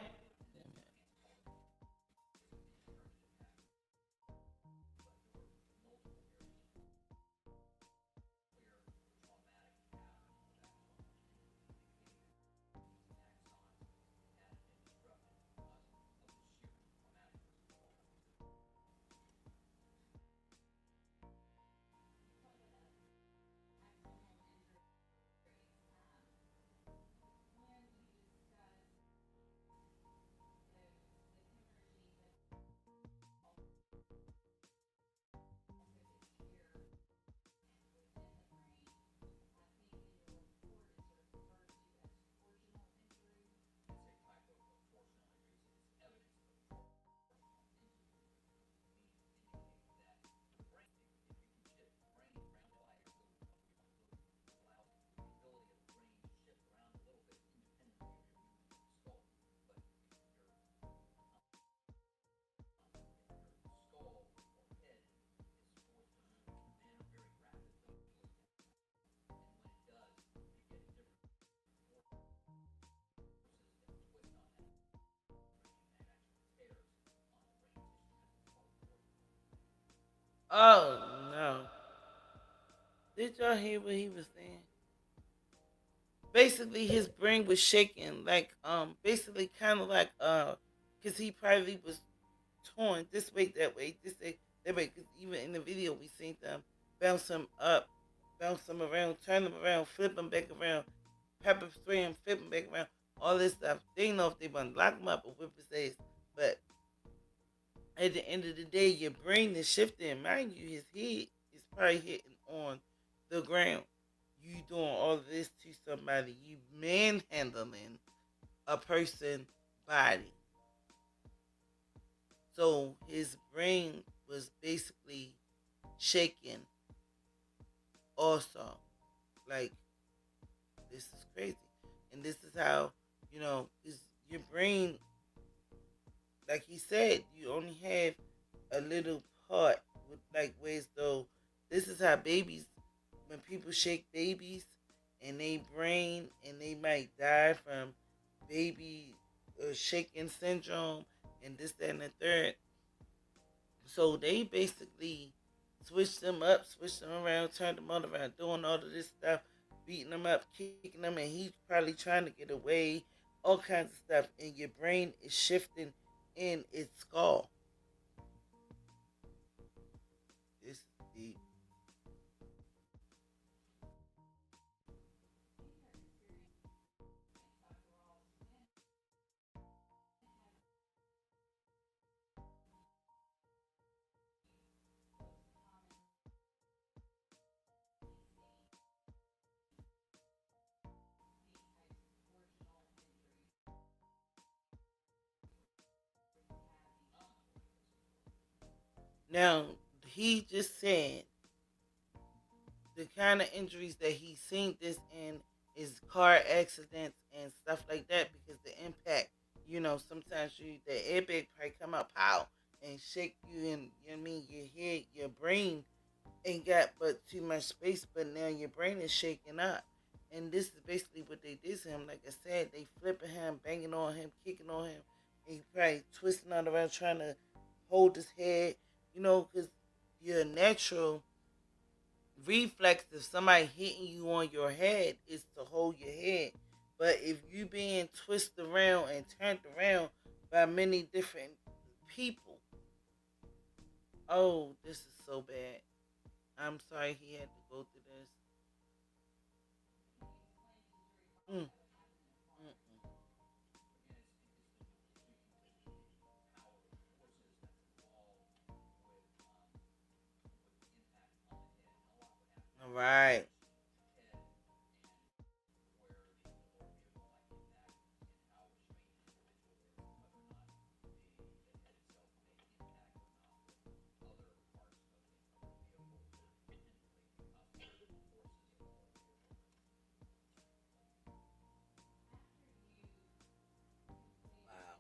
Oh no. Did y'all hear what he was saying? basically his brain was shaking, like basically kind of like because he probably was torn this way, that way, this way, that way. Because even in the video, we seen them bounce him up, bounce him around, turn him around, flip him back around, pepper spray him, flip him back around, all this stuff. They didn't know if they want to lock him up or whip his ass, but at the end of the day, your brain is shifting. Mind you, his head is probably hitting on the ground. You doing all of this to somebody. You manhandling a person body. So his brain was basically shaking also. Like, this is crazy. And this is how, is your brain, like he said, you only have a little part with like ways though. This is how babies, when people shake babies and they brain and they might die from baby shaking syndrome and this, that, and the third. So they basically switched them up, switched them around, turned them all around, doing all of this stuff, beating them up, kicking them, and he's probably trying to get away, all kinds of stuff. And your brain is shifting in its skull. This is deep. Now, he just said the kind of injuries that he's seen this in is car accidents and stuff like that because the impact, sometimes the airbag probably come out pow and shake you and your head, your brain ain't got but too much space, but now your brain is shaking up. And this is basically what they did to him. Like I said, they flipping him, banging on him, kicking on him, and he probably twisting out around trying to hold his head, because your natural reflex if somebody hitting you on your head is to hold your head. But if you being twisted around and turned around by many different people, oh, this is so bad. I'm sorry he had to go through this. Mm, mm, mm. All right. Wow.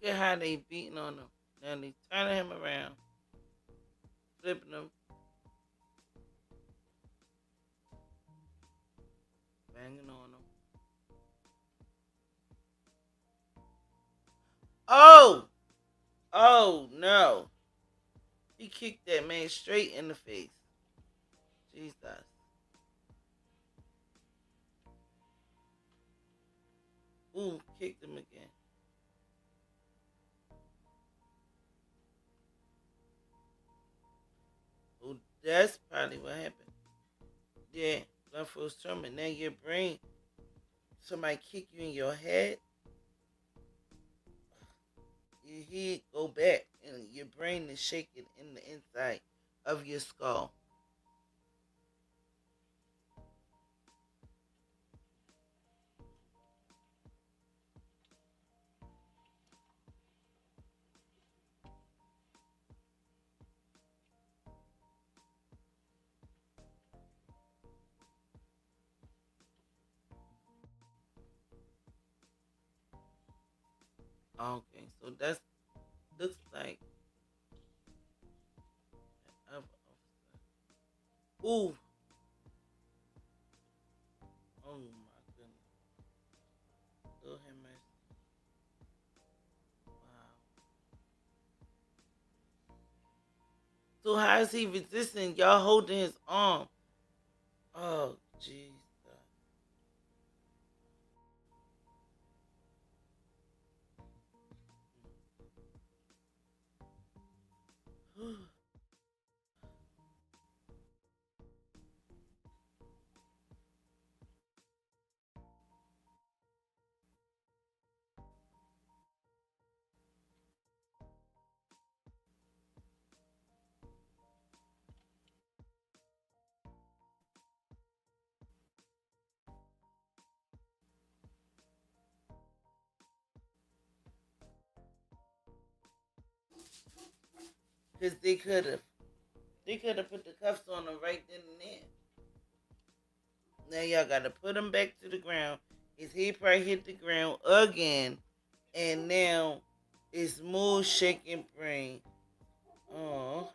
Look at how they beating on him. Now they turning him around, flipping him, banging on him. Oh! Oh no. He kicked that man straight in the face. Jesus. Ooh, kicked him again. Oh, that's probably what happened. Yeah, blood flow trauma. Now your brain, somebody kick you in your head, your head go back, and your brain is shaking in the inside of your skull. Okay, so that's looks like an officer. Ooh, oh my goodness. Lord have mercy. Wow. So how is he resisting? Y'all holding his arm. Oh, Jesus. Because they could have put the cuffs on him right then and there. Now y'all gotta put him back to the ground. His head probably hit the ground again, and now it's more shaking brain. Oh,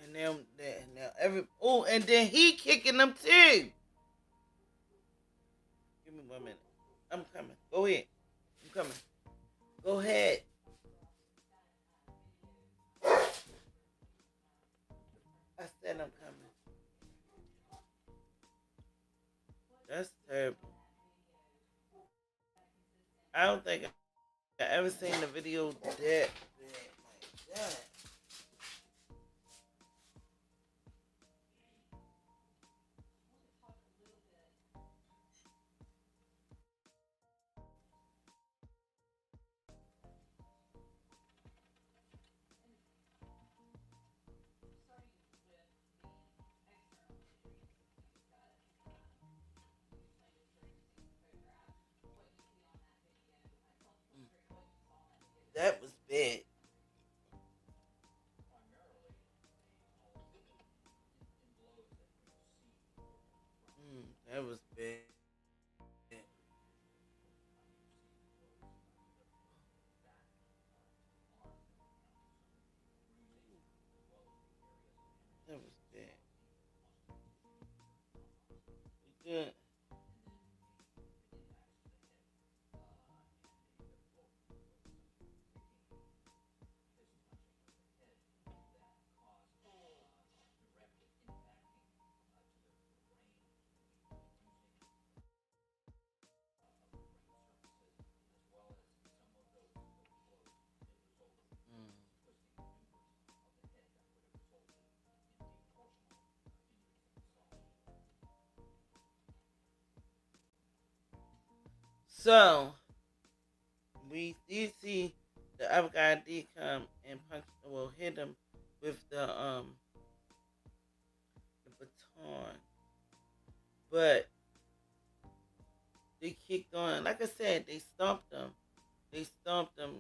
and now every and then he kicking them too. Give me 1 minute. I'm coming. Go ahead. I'm coming. Go ahead. I said I'm coming. That's terrible. I don't think I ever seen the video that bad like that. That was bad. That was bad. That was bad. You good? Mm. So we did see the other guy did come and hit him with the baton, but they kicked on. Like I said, they stomped him. They stomped him.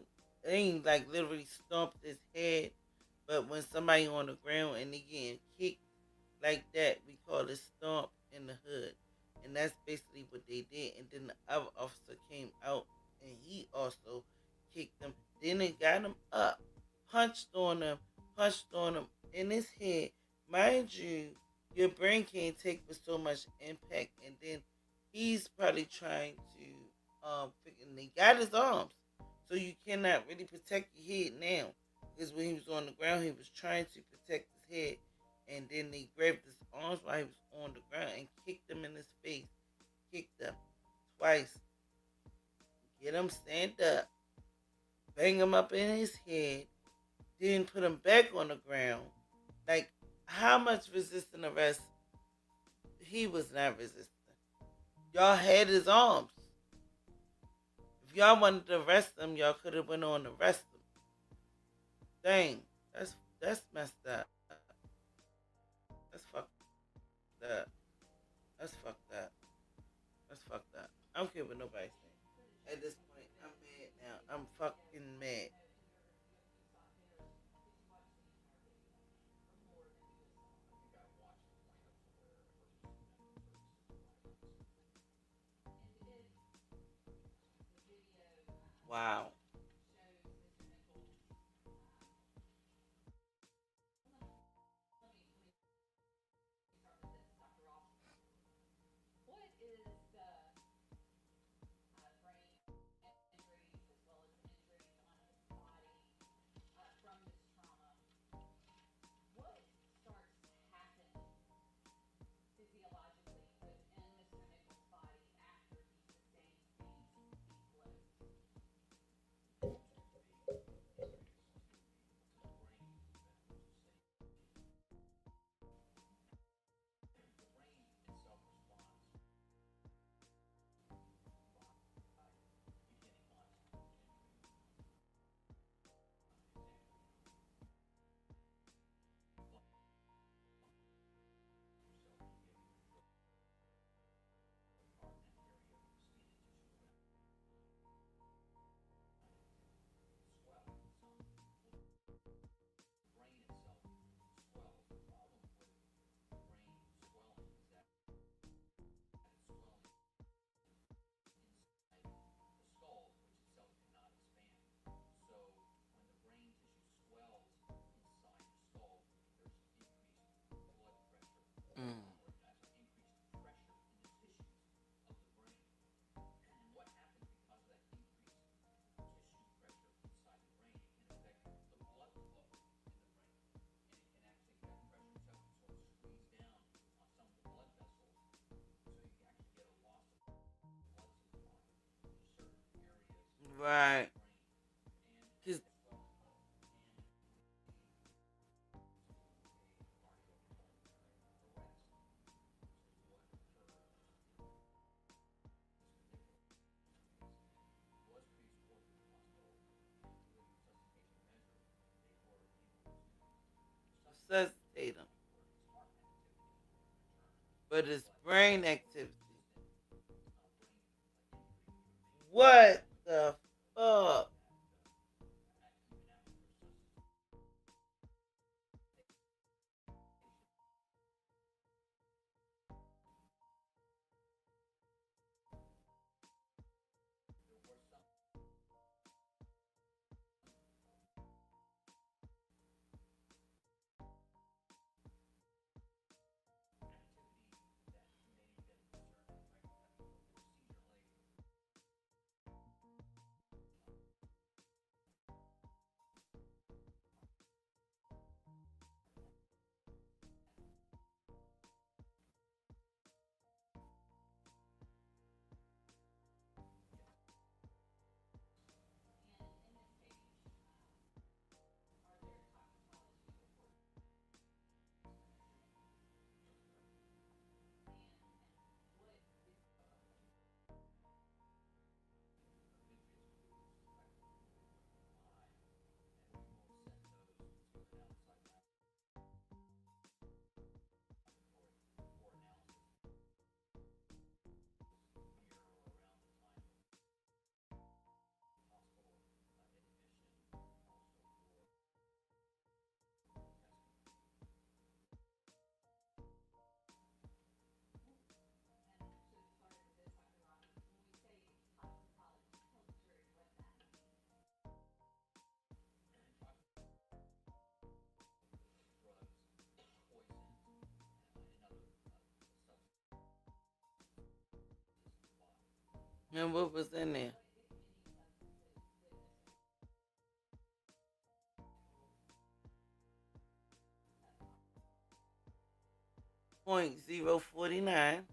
They ain't like literally stomped his head, but when somebody on the ground and they getting kicked like that, we call and it got him up, punched on him in his head. Mind you, your brain can't take with so much impact, and then he's probably trying to and he got his arms, so you cannot really protect your head now. Because when he was on the ground, he was trying to protect his head, and then they grabbed his arms while he was on the ground and kicked him in his face, kicked him twice, get him stand up, bang him up in his head, then put him back on the ground. Like, how much resisting arrest? He was not resisting. Y'all had his arms. If y'all wanted to arrest him, y'all could have went on to arrest him. Dang, that's messed up. That's fucked up. That's fucked up. That's fucked up. I don't care what nobody's saying. At this point, I'm mad now. I'm fucking mad. Wow. What is the brain injuries as well as injuries on his body from this trauma? What starts to happen physiologically within Mr. Nichols' body after he sustains these blows? Mm. Right. Cause resuscitate him, but his brain activity. What the fuck? And what was in there? 0.049.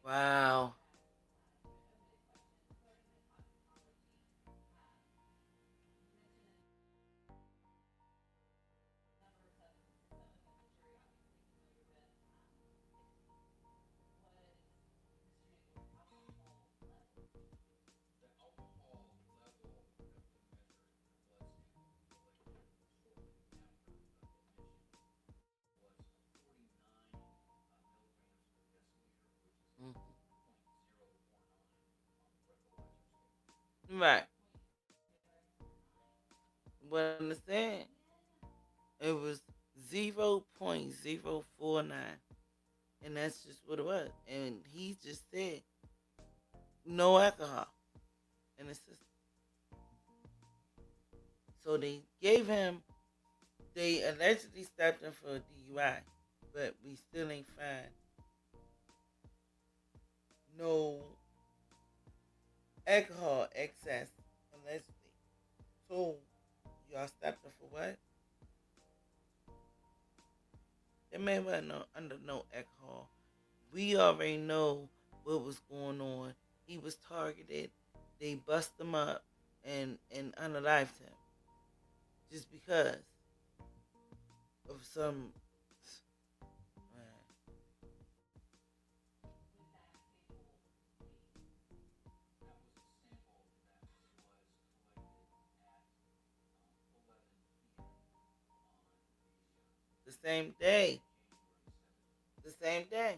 Wow. Mhm. Right. What I'm saying, it was 0.049. And that's just what it was. And he just said no alcohol in the system. So they allegedly stopped him for a DUI, but we still ain't find no alcohol excess, allegedly. So y'all stopped him for what? They may have no under no alcohol. We already know what was going on. He was targeted. They bust him up and unalived him just because. of some. Man, the same day. The same day.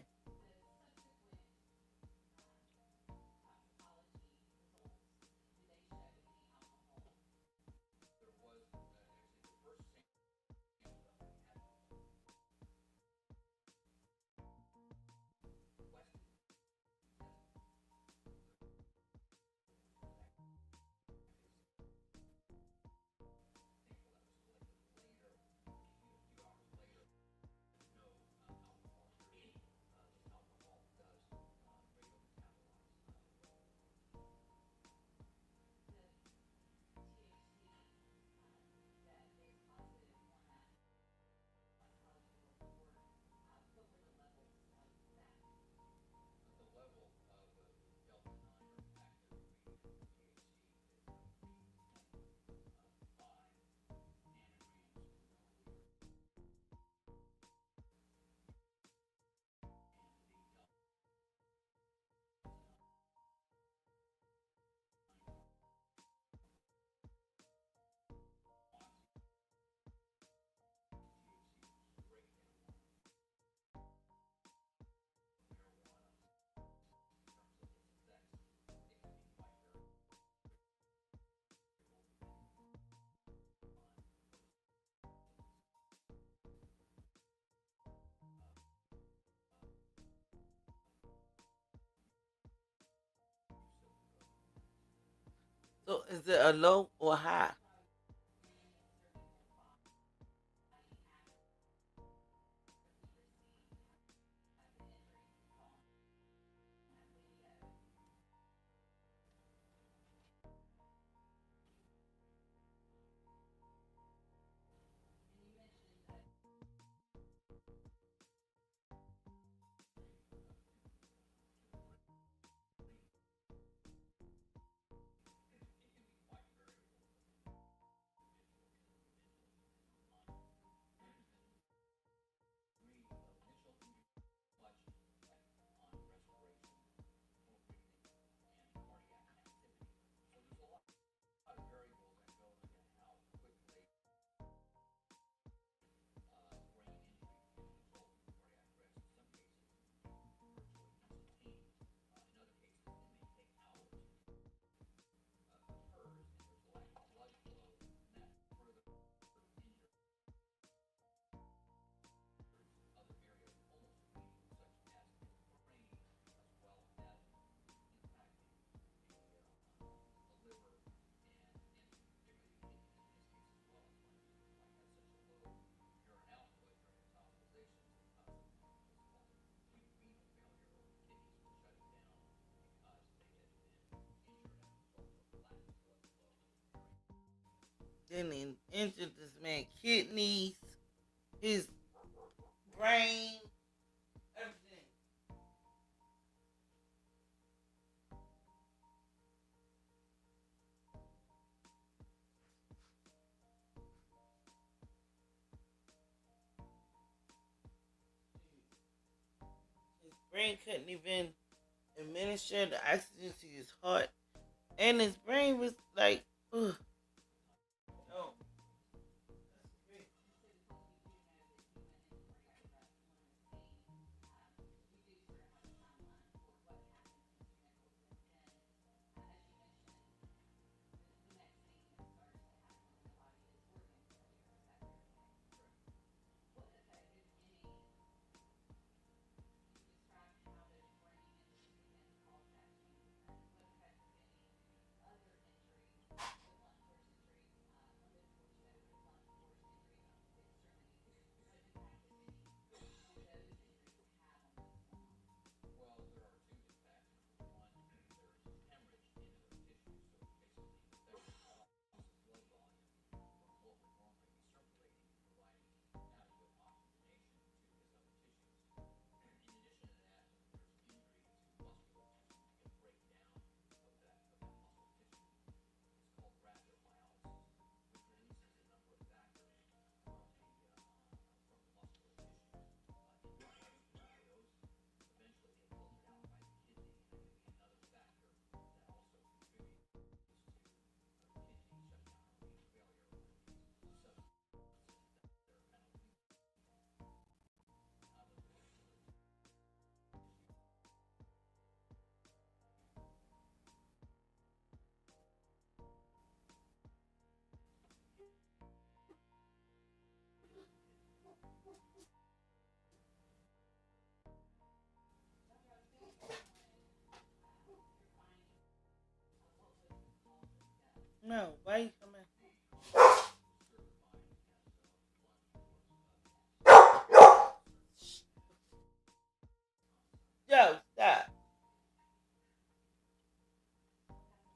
So is it a low or high? Then he injured this man's kidneys, his brain, everything. His brain couldn't even administer the oxygen to his heart, and his brain was like, ugh, no. No, why you coming? Yo, stop.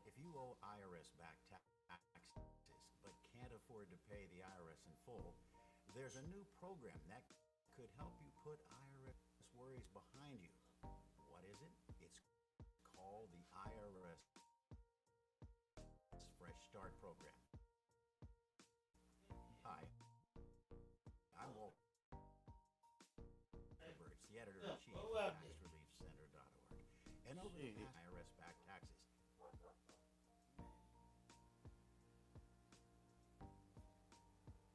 If you owe IRS back taxes but can't afford to pay the IRS in full, there's a new program that could help you put IRS worries behind you. What is it? It's called the IRS Fresh Start Program. Hi, I'm Walter Birch, the editor-in-chief of TaxReliefCenter.org, and over the past IRS back taxes.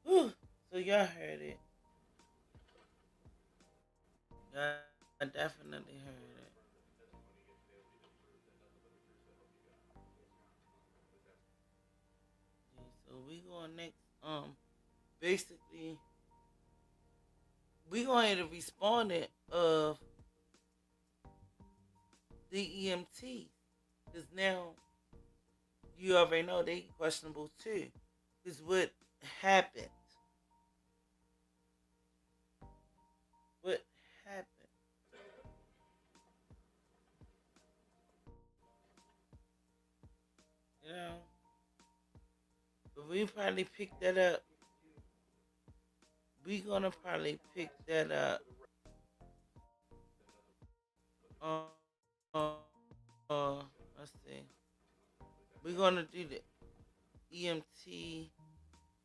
Whew. So y'all heard it. Y'all definitely heard it. Yeah, so we going next. Basically, we going to respond of the EMT because now you already know they questionable too. Because what happened? What happened? You know, but we probably pick that up. We gonna probably pick that up. Uh, uh, let's see. We're gonna do the EMT.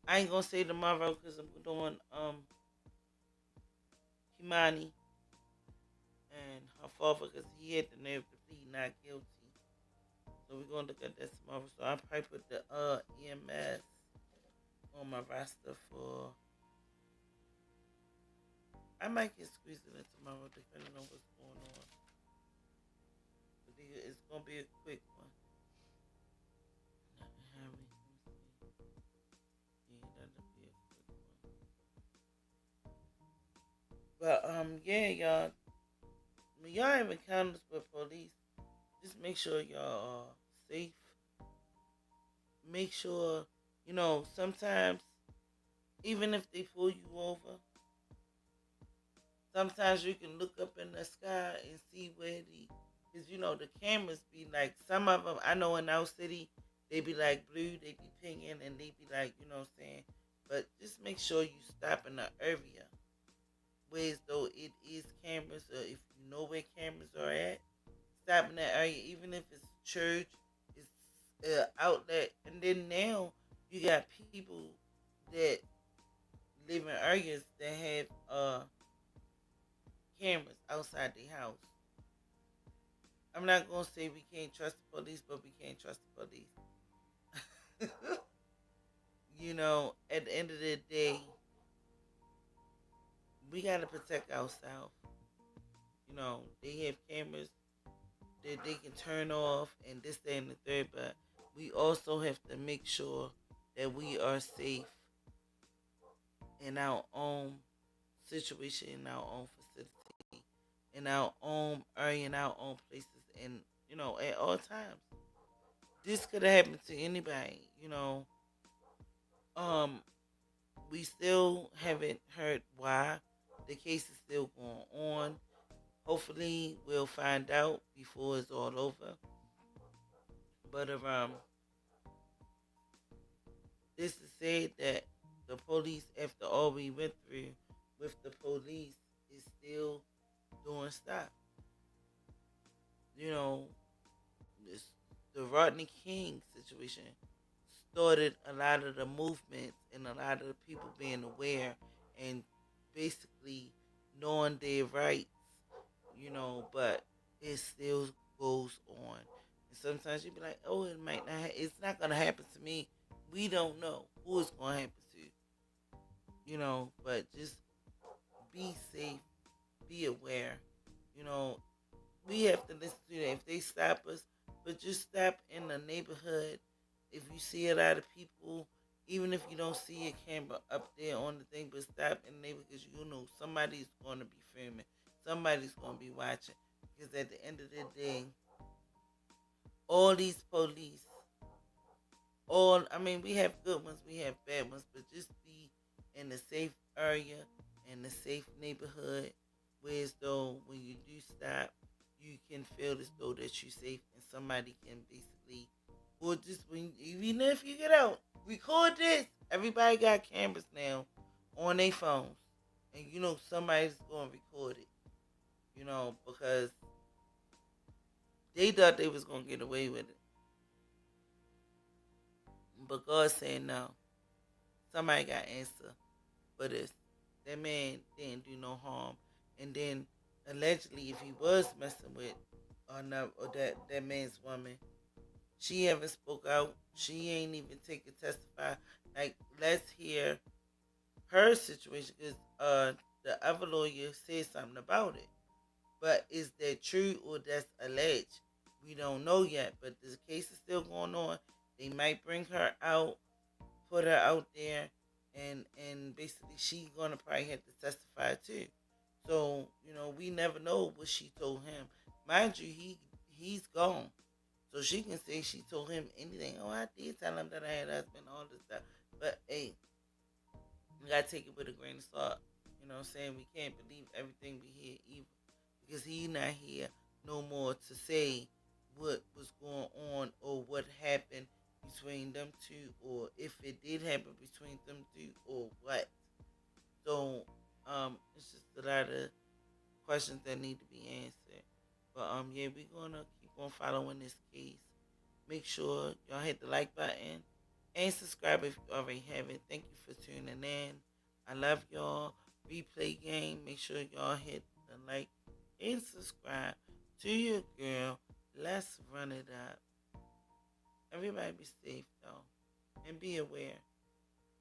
I ain't gonna say tomorrow because I'm doing Kimani and her father because he had the nerve to plead not guilty. So we're gonna look at that tomorrow. So I'll probably put the EMS on my roster for. I might get squeezed in tomorrow depending on what's going on. But it's gonna be a quick one. Harry, yeah, that'll be a quick one. But yeah, y'all. When y'all have encounters with police, just make sure y'all are safe. Make sure, sometimes even if they pull you over, sometimes you can look up in the sky and see where because the cameras be like, some of them, I know in our city, they be like blue, they be pinging, and they be like, what I'm saying? But just make sure you stop in the area where as though it is cameras, or if you know where cameras are at, stop in that area, even if it's a church, it's an outlet. And then now you got people that live in areas that have cameras outside their house. I'm not gonna say we can't trust the police, but we can't trust the police. At the end of the day, we gotta protect ourselves. They have cameras that they can turn off and this, that, and the third, but we also have to make sure that we are safe in our own situation, in our own facility, in our own area, in our own places, and at all times. This could have happened to anybody. Um, we still haven't heard why the case is still going on. Hopefully, we'll find out before it's all over. But this is said that the police, after all we went through with the police, is still doing stuff. You know, this the Rodney King situation started a lot of the movements and a lot of the people being aware and basically knowing their rights, but it still goes on. And sometimes you be like, oh, it might not, it's not going to happen to me. We don't know who it's going to happen to, but just be safe, be aware, you know, we have to listen to that. If they stop us, but just stop in the neighborhood. If you see a lot of people, even if you don't see a camera up there on the thing, but stop in the neighborhood because somebody's going to be filming, somebody's going to be watching. Because at the end of the day, all these police, all, I mean, we have good ones, we have bad ones, but just be in a safe area, in a safe neighborhood, where as though when you do stop, you can feel as though that you're safe and somebody can basically, or just when, even if you get out, record this. Everybody got cameras now on their phones. And you know somebody's going to record it, you know, because they thought they was going to get away with it. But God said no. Somebody got answer for this. That man didn't do no harm. And then allegedly, if he was messing with or that man's woman, she haven't spoke out. She ain't even take a testify. Like, let's hear her situation because the other lawyer said something about it. But is that true or that's alleged? We don't know yet. But the case is still going on. They might bring her out, put her out there, and basically she gonna probably have to testify too. So you know we never know what she told him. Mind you, he's gone, so she can say she told him anything. Oh, I did tell him that I had a husband, all this stuff. But hey, we gotta take it with a grain of salt. You know what I'm saying? We can't believe everything we hear either. Because he not here no more to say what was going on or what happened between them two or if it did happen between them two or what. So it's just a lot of questions that need to be answered. But yeah, we're gonna keep on following this case. Make sure y'all hit the like button and subscribe if you already haven't. Thank you for tuning in. I love y'all. Replay game. Make sure y'all hit the like and subscribe to your girl. Let's run it up. Everybody be safe though. And be aware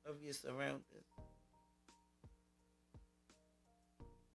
of your surroundings.